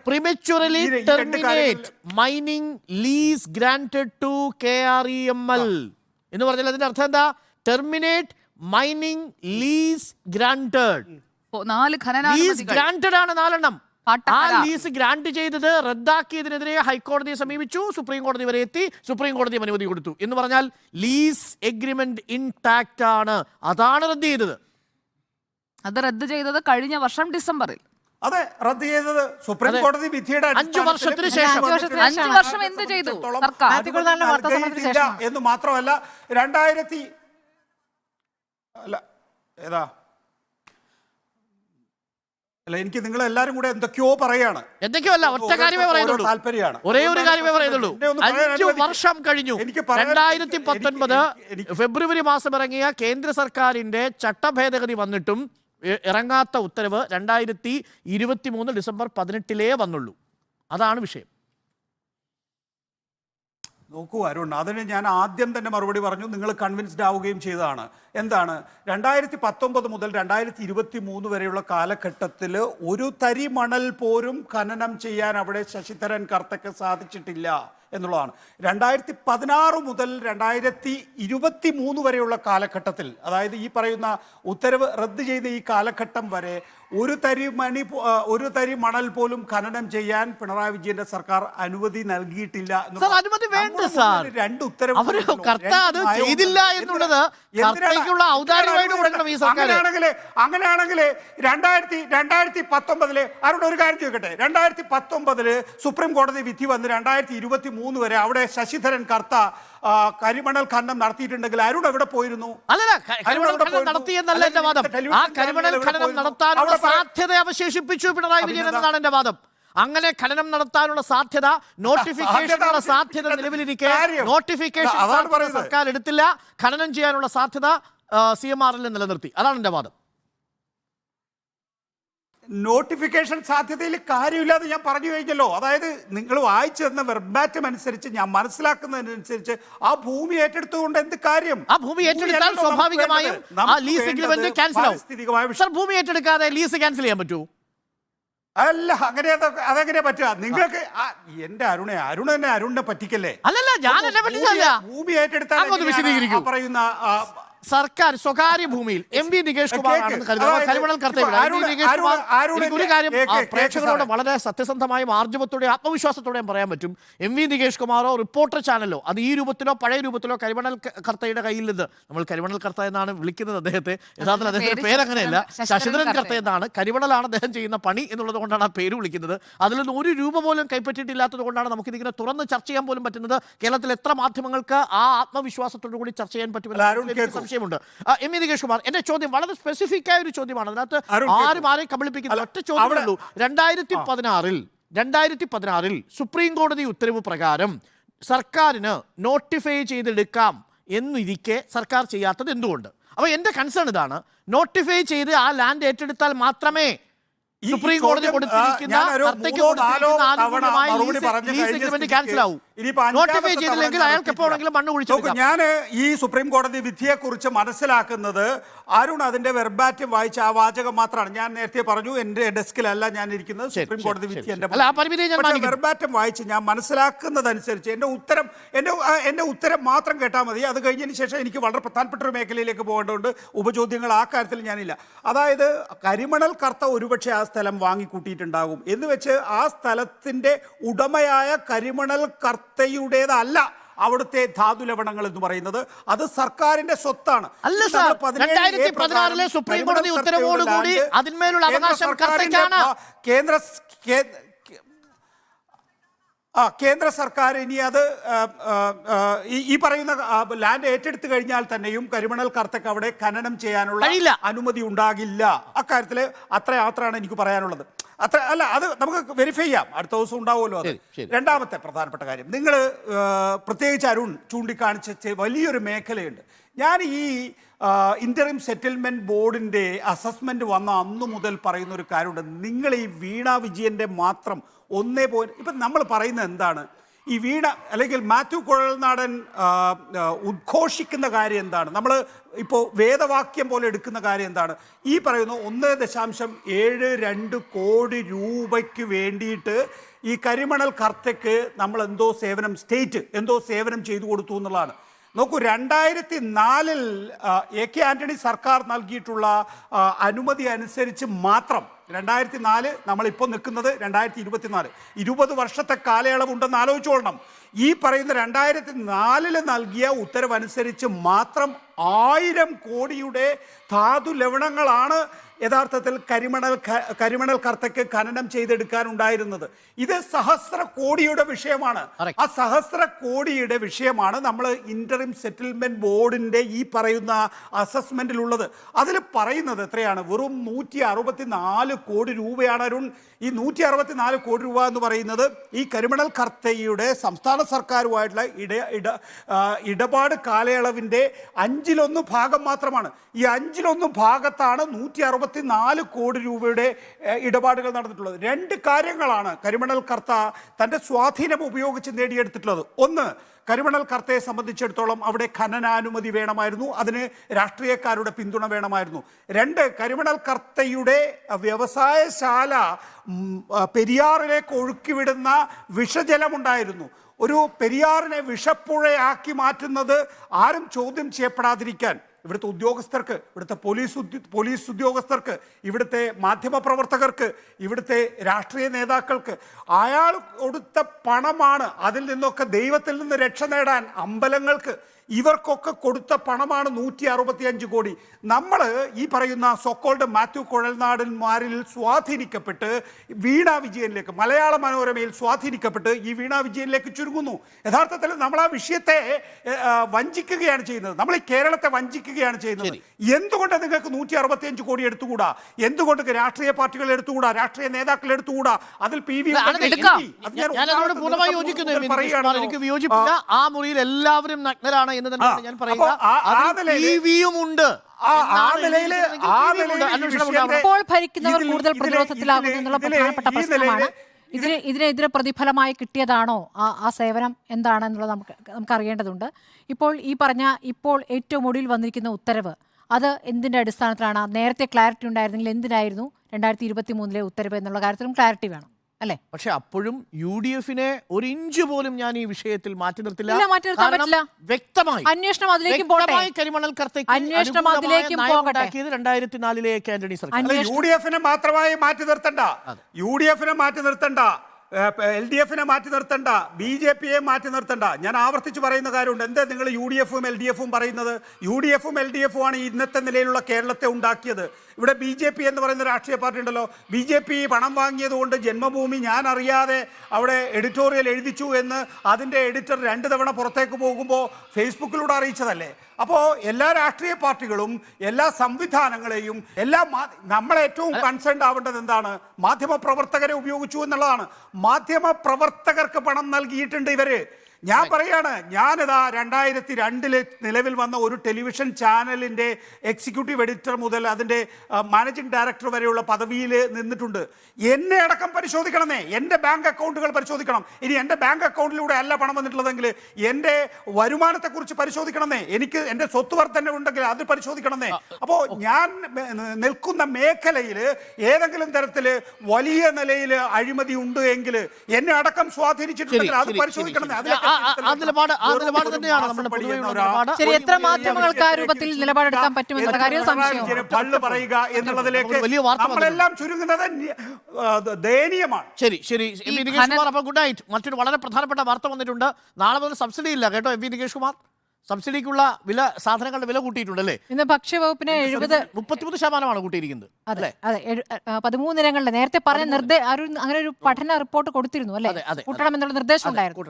prematurely terminate mining lease granted to KREML എന്ന് പറഞ്ഞാൽ അതിന്റെ അർത്ഥം എന്താ? Terminate mining lease granted. Lease granted ആണ് 4 എണ്ണം. ആ ലീസ് ഗ്രാന്റ് ചെയ്തത് റദ്ദാക്കിയതിനെതിരെ ഹൈക്കോടതിയെ സമീപിച്ചു, സുപ്രീം കോടതി വരെ എത്തി, സുപ്രീം കോടതി അനുമതി കൊടുത്തു. എന്ന് പറഞ്ഞാൽ ലീസ് എഗ്രിമെന്റ് ഇൻടാക്റ്റ് ആണ്. അതാണ് റദ്ദ് ചെയ്തത്. അത് റദ്ദ് ചെയ്തത് കഴിഞ്ഞ വർഷം ഡിസംബറിൽ. അതെ, റദ്ദ് ചെയ്തത് സുപ്രീം കോടതി വിധിയുടെ 5 വർഷത്തിന് ശേഷം. 5 വർഷം എന്ത് ചെയ്തു സർക്കാർ എന്ന് മാത്രമല്ല 2000 അല്ല, എനിക്ക് നിങ്ങൾ എല്ലാരും കൂടെ എന്തൊക്കെയോ പറയാണ്. എന്തൊക്കെയോ അല്ല, ഒറ്റ കാര്യമേ പറയുന്നുള്ളൂ. താല്പര്യമാണ്. ഒരേ ഒരു കാര്യമേ പറയുന്നുള്ളൂ. എന്നെ ഒന്ന് പറയാൻ 5 വർഷം കഴിഞ്ഞു. എനിക്ക് പറയാൻ- 2019 ഫെബ്രുവരി മാസം ഇറങ്ങിയ കേന്ദ്ര സർക്കാരിന്റെ ചട്ടഭേദഗതി വന്നിട്ടും ഇറങ്ങാത്ത ഉത്തരവ് 2023 ഡിസംബർ 18 വന്നുള്ളൂ. അതാണ് വിഷയം. നോക്കൂ അരുൺ, അതിന് ഞാൻ ആദ്യം തന്നെ മറുപടി പറഞ്ഞു, നിങ്ങൾ കൺവിൻസ്ഡ് ആവുകയും ചെയ്തതാണ്. എന്താണ്, 2019 മുതൽ 2023 വരെയുള്ള കാലഘട്ടത്തിൽ ഒരു തരി മണൽ പോലും ഖനനം ചെയ്യാൻ അവിടെ ശശിധരൻ കർത്തയ്ക്ക് സാധിച്ചിട്ടില്ല എന്നുള്ളതാണ്. 2016 മുതൽ 2023 വരെയുള്ള കാലഘട്ടത്തിൽ, അതായത് ഈ പറയുന്ന ഉത്തരവ് റദ്ദ് ചെയ്ത ഈ കാലഘട്ടം വരെ ഒരു തരി മണൽ പോലും ഖനനം ചെയ്യാൻ പിണറായി വിജയന്റെ സർക്കാർ അനുമതി നൽകിയിട്ടില്ല. അനുമതി വേണ്ട സാർ. 2 ഉത്തരവ് ചെയ്തില്ല എന്നുള്ളത് അങ്ങനെയാണെങ്കിൽ 2019 അവരുടെ ഒരു കാര്യം ചോദിക്കട്ടെ, 2019 സുപ്രീം കോടതി വിധി വന്ന് 2023 വരെ അവിടെ ശശിധരൻ കർത്ത കരിമണൽ ഖനനം നടത്തിയിട്ടുണ്ടെങ്കിൽ അരുൺ എവിടെ പോയിരുന്നു? അല്ലല്ല, കരിമണൽ ഖനനം നടത്തിയെന്നല്ല എന്റെ വാദം. ആ കരിമണൽ ഖനനം നടത്താനുള്ള സാധ്യത അവശേഷിപ്പിച്ചു പിണറായി വിജയൻ എന്നതാണ് എന്റെ വാദം. അങ്ങനെ ഖനനം നടത്താനുള്ള സാധ്യത, നോട്ടിഫിക്കേഷനുള്ള സാധ്യത നിലവിലിരിക്കെ നോട്ടിഫിക്കേഷൻ സർക്കാർ എടുത്തില്ല. ഖനനം ചെയ്യാനുള്ള സാധ്യത CMRL നിലനിർത്തി. അതാണ് എന്റെ വാദം. നോട്ടിഫിക്കേഷൻ സാധ്യതയിൽ കാര്യമില്ലാതെ ഞാൻ പറഞ്ഞു കഴിഞ്ഞല്ലോ. അതായത് നിങ്ങൾ വായിച്ചു തന്ന വെർബാറ്റം അനുസരിച്ച്, ഞാൻ മനസ്സിലാക്കുന്നതിനനുസരിച്ച് ആ ഭൂമി ഏറ്റെടുത്തുകൊണ്ട് എന്ത് കാര്യം? ആ ഭൂമി ഏറ്റെടുത്താൽ സ്വാഭാവികമായും ആ ലീസ് എഗ്രിമെന്റ് ക്യാൻസൽ ആവും. സർ, ഭൂമി ഏറ്റെടുക്കാതെ ലീസ് ക്യാൻസൽ ചെയ്യാൻ പറ്റൂ? അല്ല, അതെങ്ങനെ പറ്റുക? നിങ്ങൾക്ക് എന്റെ അരുണിനെ പറ്റിക്കല്ലേ? അല്ലല്ല, ഞാൻ എന്നെ പറ്റിച്ചല്ല. ഭൂമി ഏറ്റെടുത്താൽ പറയുന്ന സർക്കാർ സ്വകാര്യ ഭൂമിയിൽ MV നികേഷ് കുമാർ കരിമണൽ ഒരു കാര്യം പ്രേക്ഷകരോട് വളരെ സത്യസന്ധമായും ആർജവത്തോടെയും ആത്മവിശ്വാസത്തോടെയും പറയാൻ പറ്റും. MV നികേഷ് കുമാറോ റിപ്പോർട്ടർ ചാനലോ അത് ഈ രൂപത്തിലോ പഴയ രൂപത്തിലോ കരിമണൽ കർത്തയുടെ കയ്യിൽ നിന്ന്, നമ്മൾ കരിമണൽ കർത്ത എന്നാണ് വിളിക്കുന്നത് അദ്ദേഹത്തെ, യഥാർത്ഥത്തിൽ അദ്ദേഹത്തിന്റെ പേരങ്ങനെയല്ല, ശശിധരൻ കർത്ത എന്നാണ്. കരിമണലാണ് അദ്ദേഹം ചെയ്യുന്ന പണി എന്നുള്ളത് കൊണ്ടാണ് ആ പേര് വിളിക്കുന്നത്. അതിൽ നിന്ന് ഒരു രൂപ പോലും കൈപ്പറ്റിയിട്ടില്ലാത്തത് കൊണ്ടാണ് നമുക്കിതിങ്ങനെ തുറന്ന് ചർച്ച ചെയ്യാൻ പോലും പറ്റുന്നത്. കേരളത്തിൽ എത്ര മാധ്യമങ്ങൾക്ക് ആ ആത്മവിശ്വാസത്തോടു കൂടി ചർച്ച ചെയ്യാൻ പറ്റുമെന്ന് ണ്ട്. MV നികേഷ് കുമാർ, എന്റെ ചോദ്യം വളരെ സ്പെസിഫിക് ആയ ഒരു ചോദ്യമാണ്. അതിനകത്ത് ആരെയും കബളിപ്പിക്കുന്ന ഒറ്റ ചോദ്യമേ 2016 സുപ്രീം കോടതി ഉത്തരവ് പ്രകാരം സർക്കാരിന് നോട്ടിഫൈ ചെയ്തെടുക്കാം എന്നിരിക്കെ സർക്കാർ ചെയ്യാത്തത് എന്തുകൊണ്ട്? അപ്പൊ എന്റെ കൺസേൺ ഇതാണ്. നോട്ടിഫൈ ചെയ്ത് ആ ലാൻഡ് ഏറ്റെടുത്താൽ മാത്രമേ സുപ്രീം കോടതി കൊടുത്തിരിക്കുന്ന നോട്ടിഫൈ ചെയ്തില്ലെങ്കിൽ അയാൾക്ക് എപ്പോഴെങ്കിലും മണ്ണ് കുഴിച്ചു. ഞാൻ ഈ സുപ്രീം കോടതി വിധിയെ കുറിച്ച് മനസ്സിലാക്കുന്നത്, അരുൺ അതിന്റെ വെർബാറ്റം വായിച്ച ആ വാചകം മാത്രമാണ്. ഞാൻ നേരത്തെ പറഞ്ഞു, എന്റെ ഡെസ്കിലല്ല ഞാൻ ഇരിക്കുന്നത്, സുപ്രീം കോടതി വിധി എന്റെ വെർബാറ്റം വായിച്ച് ഞാൻ മനസ്സിലാക്കുന്നതനുസരിച്ച് എന്റെ ഉത്തരം മാത്രം കേട്ടാൽ മതി. അത് കഴിഞ്ഞതിന് ശേഷം എനിക്ക് വളരെ പ്രധാനപ്പെട്ട ഒരു മേഖലയിലേക്ക് പോകേണ്ടതുണ്ട്. ഉപചോദ്യങ്ങൾ ആ കാര്യത്തിൽ ഞാനില്ല. അതായത് കരിമണൽ കർത്ത ഒരുപക്ഷെ ആ സ്ഥലം വാങ്ങിക്കൂട്ടിയിട്ടുണ്ടാകും എന്ന് വെച്ച് ആ സ്ഥലത്തിന്റെ ഉടമയായ കരിമണൽ കർത്തയുടേതല്ല അവിടുത്തെ ധാതുലവണങ്ങൾ എന്ന് പറയുന്നത്. അത് സർക്കാരിന്റെ സ്വത്താണ്. അല്ല സാർ, 2016 സുപ്രീം കോടതി ഉത്തരവോടുകൂടി അതിന്മേലുള്ള അവകാശം കർത്തയ്ക്കാണ്. കേന്ദ്ര സർക്കാർ ഇനി അത് ഈ പറയുന്ന ലാൻഡ് ഏറ്റെടുത്തു കഴിഞ്ഞാൽ തന്നെയും കരിമണൽ കർത്തക്ക് അവിടെ ഖനനം ചെയ്യാനുള്ള അനുമതി ഉണ്ടാകില്ല. അക്കാര്യത്തിൽ അത്രയാണ് എനിക്ക് പറയാനുള്ളത്. അല്ല, അത് നമുക്ക് വെരിഫൈ ചെയ്യാം, അടുത്ത ദിവസം ഉണ്ടാവുമല്ലോ അത്. രണ്ടാമത്തെ പ്രധാനപ്പെട്ട കാര്യം, നിങ്ങൾ പ്രത്യേകിച്ച് അരുൺ ചൂണ്ടിക്കാണിച്ച വലിയൊരു മേഖലയുണ്ട്. ഞാൻ ഈ ഇന്ററിം സെറ്റിൽമെന്റ് ബോർഡിന്റെ അസസ്മെന്റ് വന്ന അന്നു മുതൽ പറയുന്ന ഒരു കാര്യമുണ്ട്. നിങ്ങൾ ഈ വീണ വിജയന്റെ മാത്രം ഇപ്പം നമ്മൾ പറയുന്നത് എന്താണ്? ഈ വീണ അല്ലെങ്കിൽ മാത്യു കുഴൽനാടൻ ഉദ്ഘോഷിക്കുന്ന കാര്യം എന്താണ്? നമ്മൾ ഇപ്പോൾ വേദവാക്യം പോലെ എടുക്കുന്ന കാര്യം എന്താണ്? ഈ പറയുന്ന 1.72 കോടി രൂപയ്ക്ക് വേണ്ടിയിട്ട് ഈ കരിമണൽ കർത്തയ്ക്ക് നമ്മൾ സ്റ്റേറ്റ് എന്തോ സേവനം ചെയ്തു കൊടുത്തു എന്നുള്ളതാണ്. നോക്കൂ, 2004 AK ആന്റണി സർക്കാർ നൽകിയിട്ടുള്ള അനുമതി അനുസരിച്ച് മാത്രം 2004, നമ്മളിപ്പോൾ നിൽക്കുന്നത് 2024, 20 വർഷത്തെ കാലയളവുണ്ടെന്ന് ആലോചിച്ചോളണം. ഈ പറയുന്ന 2004 നൽകിയ ഉത്തരവനുസരിച്ച് മാത്രം 1000 കോടിയുടെ ധാതു ലവണങ്ങളാണ് യഥാർത്ഥത്തിൽ കരിമണൽ കർത്തയ്ക്ക് ഖനനം ചെയ്തെടുക്കാനുണ്ടായിരുന്നത്. ഇത് സഹസ്ര കോടിയുടെ വിഷയമാണ്. ആ സഹസ്ര കോടിയുടെ വിഷയമാണ് നമ്മൾ ഇന്ററിം സെറ്റിൽമെന്റ് ബോർഡിന്റെ ഈ പറയുന്ന അസസ്മെന്റിലുള്ളത്. അതിൽ പറയുന്നത് എത്രയാണ്? വെറും 164 കോടി രൂപയാണ് അരുൺ. ഈ 164 കോടി രൂപ എന്ന് പറയുന്നത് ഈ കരിമണൽ കർത്തയുടെ സംസ്ഥാന സർക്കാരുമായിട്ടുള്ള ഇടപാട് കാലയളവിൻ്റെ 1/5 ഭാഗം മാത്രമാണ്. ഈ 1/5 ഭാഗത്താണ് 164 കോടി രൂപയുടെ ഇടപാടുകൾ നടന്നിട്ടുള്ളത്. 2 കാര്യങ്ങളാണ് കരിമണൽ കർത്ത തൻ്റെ സ്വാധീനം ഉപയോഗിച്ച് നേടിയെടുത്തിട്ടുള്ളത്. ഒന്ന്, കരിമണൽ കർത്തയെ സംബന്ധിച്ചിടത്തോളം അവിടെ ഖനനാനുമതി വേണമായിരുന്നു, അതിന് രാഷ്ട്രീയക്കാരുടെ പിന്തുണ വേണമായിരുന്നു. 2, കരിമണൽ കർത്തയുടെ വ്യവസായശാല പെരിയാറിലേക്ക് ഒഴുക്കിവിടുന്ന വിഷജലമുണ്ടായിരുന്നു. ഒരു പെരിയാറിനെ വിഷപ്പുഴയാക്കി മാറ്റുന്നത് ആരും ചോദ്യം ചെയ്യപ്പെടാതിരിക്കാൻ ഇവിടുത്തെ ഉദ്യോഗസ്ഥർക്ക്, ഇവിടുത്തെ പോലീസ് ഉദ്യോഗസ്ഥർക്ക്, ഇവിടുത്തെ മാധ്യമപ്രവർത്തകർക്ക്, ഇവിടുത്തെ രാഷ്ട്രീയ നേതാക്കൾക്ക് അയാൾ കൊടുത്ത പണമാണ്. അതിൽ നിന്നൊക്കെ ദൈവത്തിൽ നിന്ന് രക്ഷ നേടാൻ അമ്പലങ്ങൾക്ക് ഇവർക്കൊക്കെ കൊടുത്ത പണമാണ് 165 കോടി. നമ്മൾ ഈ പറയുന്ന സോക്കോൾഡ് മാത്യു കുഴൽനാടന്മാരിൽ സ്വാധീനിക്കപ്പെട്ട് വീണ വിജയനിലേക്ക്, മലയാള മനോരമയിൽ സ്വാധീനിക്കപ്പെട്ട് ഈ വീണ വിജയനിലേക്ക് ചുരുങ്ങുന്നു. യഥാർത്ഥത്തിൽ നമ്മൾ ആ വിഷയത്തെ വഞ്ചിക്കുകയാണ് ചെയ്യുന്നത്. നമ്മൾ ഈ കേരളത്തെ വഞ്ചിക്കുകയാണ് ചെയ്യുന്നത്. എന്തുകൊണ്ട് നിങ്ങൾക്ക് 165 കോടി എടുത്തുകൂടാ? എന്തുകൊണ്ട് രാഷ്ട്രീയ പാർട്ടികൾ എടുത്തുകൂടാ? രാഷ്ട്രീയ നേതാക്കൾ എടുത്തുകൂടാ? അതിൽ PV എനിക്ക് വിയോജിപ്പില്ല. ആ മുറിയിൽ എല്ലാവരും നഗ്നരാണ് എന്ന് തന്നെയാണ് ഞാൻ പറയുന്നത്. ഇപ്പോൾ ഭരിക്കുന്നവർ കൂടുതൽ പ്രതിരോധത്തിലാകുന്നു എന്നുള്ള പ്രധാനപ്പെട്ട പ്രശ്നമാണ്. ഇതിനെതിരെ പ്രതിഫലമായി കിട്ടിയതാണോ ആ സേവനം എന്താണെന്നുള്ളത് നമുക്ക് അറിയേണ്ടതുണ്ട്. ഇപ്പോൾ ഈ പറഞ്ഞ ഇപ്പോൾ ഏറ്റവും ഒടുവിൽ വന്നിരിക്കുന്ന ഉത്തരവ് അത് എന്തിന്റെ അടിസ്ഥാനത്തിലാണ്? നേരത്തെ ക്ലാരിറ്റി ഉണ്ടായിരുന്നെങ്കിൽ എന്തിനായിരുന്നു 2023 ഉത്തരവ് എന്നുള്ള കാര്യത്തിലും ക്ലാരിറ്റി വേണം അല്ലേ? പക്ഷെ അപ്പോഴും UDF ഒരു ഇഞ്ച് പോലും ഞാൻ ഈ വിഷയത്തിൽ മാറ്റി നിർത്തില്ല. വ്യക്തമായി അന്വേഷണം അതിലേക്കും പോകട്ടെ. കരിമണൽ അന്വേഷണം അതിലേക്കും പോകട്ടെ. 2004 ആന്റണി സർക്കാർ. UDF മാത്രമായി മാറ്റി നിർത്തണ്ട, UDF മാറ്റി നിർത്തണ്ട, LDF മാറ്റി നിർത്തണ്ട, BJP മാറ്റി നിർത്തണ്ട. ഞാൻ ആവർത്തിച്ച് പറയുന്ന കാര്യമുണ്ട്. എന്താ നിങ്ങൾ UDF LDF പറയുന്നത്? UDF LDF ആണ് ഇന്നത്തെ നിലയിലുള്ള കേരളത്തെ ഉണ്ടാക്കിയത്. ഇവിടെ BJP എന്ന് പറയുന്ന രാഷ്ട്രീയ പാർട്ടി ഉണ്ടല്ലോ, BJP പണം വാങ്ങിയത് കൊണ്ട് ജന്മഭൂമി ഞാൻ അറിയാതെ അവിടെ എഡിറ്റോറിയൽ എഴുതിച്ചു എന്ന് അതിൻ്റെ എഡിറ്റർ 2 തവണ പുറത്തേക്ക് പോകുമ്പോൾ ഫേസ്ബുക്കിലൂടെ അറിയിച്ചതല്ലേ? അപ്പോൾ എല്ലാ രാഷ്ട്രീയ പാർട്ടികളും എല്ലാ സംവിധാനങ്ങളെയും നമ്മളേറ്റവും കൺസേൺഡ് ആവേണ്ടത് എന്താണ്? മാധ്യമപ്രവർത്തകരെ ഉപയോഗിച്ചു എന്നുള്ളതാണ്. മാധ്യമപ്രവർത്തകർക്ക് പണം നൽകിയിട്ടുണ്ട് ഇവര്. ഞാൻ പറയാണ്, ഞാനിതാ 2002 നിലവിൽ വന്ന ഒരു ടെലിവിഷൻ ചാനലിൻ്റെ എക്സിക്യൂട്ടീവ് എഡിറ്റർ മുതൽ അതിൻ്റെ മാനേജിംഗ് ഡയറക്ടർ വരെയുള്ള പദവിയിൽ നിന്നിട്ടുണ്ട്. എന്നെ അടക്കം പരിശോധിക്കണമെന്നേ, എൻ്റെ ബാങ്ക് അക്കൗണ്ടുകൾ പരിശോധിക്കണം. ഇനി എൻ്റെ ബാങ്ക് അക്കൗണ്ടിലൂടെ അല്ല പണം വന്നിട്ടുള്ളതെങ്കിൽ എൻ്റെ വരുമാനത്തെക്കുറിച്ച് പരിശോധിക്കണമെന്നേ, എനിക്ക് എൻ്റെ സ്വത്ത് വർധന ഉണ്ടെങ്കിൽ അത് പരിശോധിക്കണമെന്നേ. അപ്പോൾ ഞാൻ നിൽക്കുന്ന മേഖലയിൽ ഏതെങ്കിലും തരത്തിൽ വലിയ നിലയിൽ അഴിമതി ഉണ്ട് എങ്കിൽ എന്നെ അടക്കം സ്വാധീനിച്ചിട്ടുണ്ടെങ്കിൽ അത് പരിശോധിക്കണമെന്നേ. ശരി, എത്ര മാധ്യമങ്ങൾക്ക് ആ രൂപത്തിൽ നിലപാടെടുക്കാൻ പറ്റുമെന്നുള്ള കാര്യം സംശയം പറയുക എന്നുള്ളതിലേക്ക് നമ്മളെല്ലാം ചുരുങ്ങുന്നത് ദയനീയമാണ്. ശരി ശരി, ഗുഡ് നൈറ്റ്. മറ്റൊരു വളരെ പ്രധാനപ്പെട്ട വാർത്ത വന്നിട്ടുണ്ട്. നാളെ മുതൽ സബ്സിഡി ഇല്ല കേട്ടോ. MV നികേഷ് കുമാർ, സബ്സിഡിക്കുള്ള സാധനങ്ങളുടെ വില കൂട്ടിയിട്ടുണ്ടല്ലേ? ഇന്ന് ഭക്ഷ്യവകുപ്പിന് 33% കൂട്ടിയിരിക്കുന്നത്. അതെ അതെ, 13 ഇനങ്ങളുടെ നേരത്തെ പറഞ്ഞ അങ്ങനെ ഒരു പഠന റിപ്പോർട്ട് കൊടുത്തിരുന്നു അല്ലേ? കൂട്ടണം എന്നുള്ള നിർദ്ദേശം ഉണ്ടായിരുന്നു.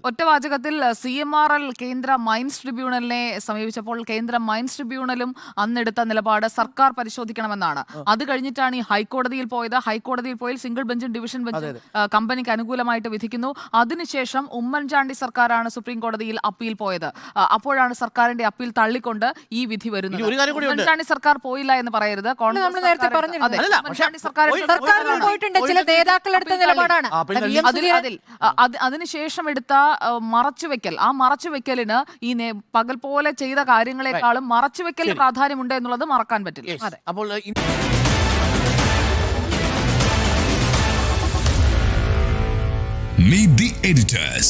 ഒറ്റ വാചകത്തിൽ CMRL കേന്ദ്ര മൈൻസ് ട്രിബ്യൂണലിനെ സമീപിച്ചപ്പോൾ കേന്ദ്ര മൈൻസ് ട്രിബ്യൂണലും അന്നെടുത്ത നിലപാട് സർക്കാർ പരിശോധിക്കണമെന്നാണ്. അത് കഴിഞ്ഞിട്ടാണ് ഈ ഹൈക്കോടതിയിൽ പോയത്. ഹൈക്കോടതിയിൽ പോയി സിംഗിൾ ബെഞ്ചും ഡിവിഷൻ ബെഞ്ചും കമ്പനിക്ക് അനുകൂലമായിട്ട് വിധിക്കുന്നു. അതിനുശേഷം ഉമ്മൻചാണ്ടി സർക്കാരാണ് സുപ്രീം കോടതിയിൽ അപ്പീൽ പോയത്. അപ്പോഴാണ് സർക്കാരിന്റെ അപ്പീൽ തള്ളിക്കൊണ്ട് ഈ വിധി വരുന്നത്. ഉമ്മൻചാണ്ടി സർക്കാർ പോയില്ല എന്ന് പറയരുത്. അതിനുശേഷം എടുത്ത മറച്ചുവെക്കൽ, ആ മറച്ചുവെക്കലിന് ഈ പകൽ പോലെ ചെയ്ത കാര്യങ്ങളെക്കാളും മറച്ചുവെക്കൽ പ്രാധാന്യമുണ്ട് എന്നുള്ളത് മറക്കാൻ പറ്റില്ല. അപ്പോൾ Meet the editors.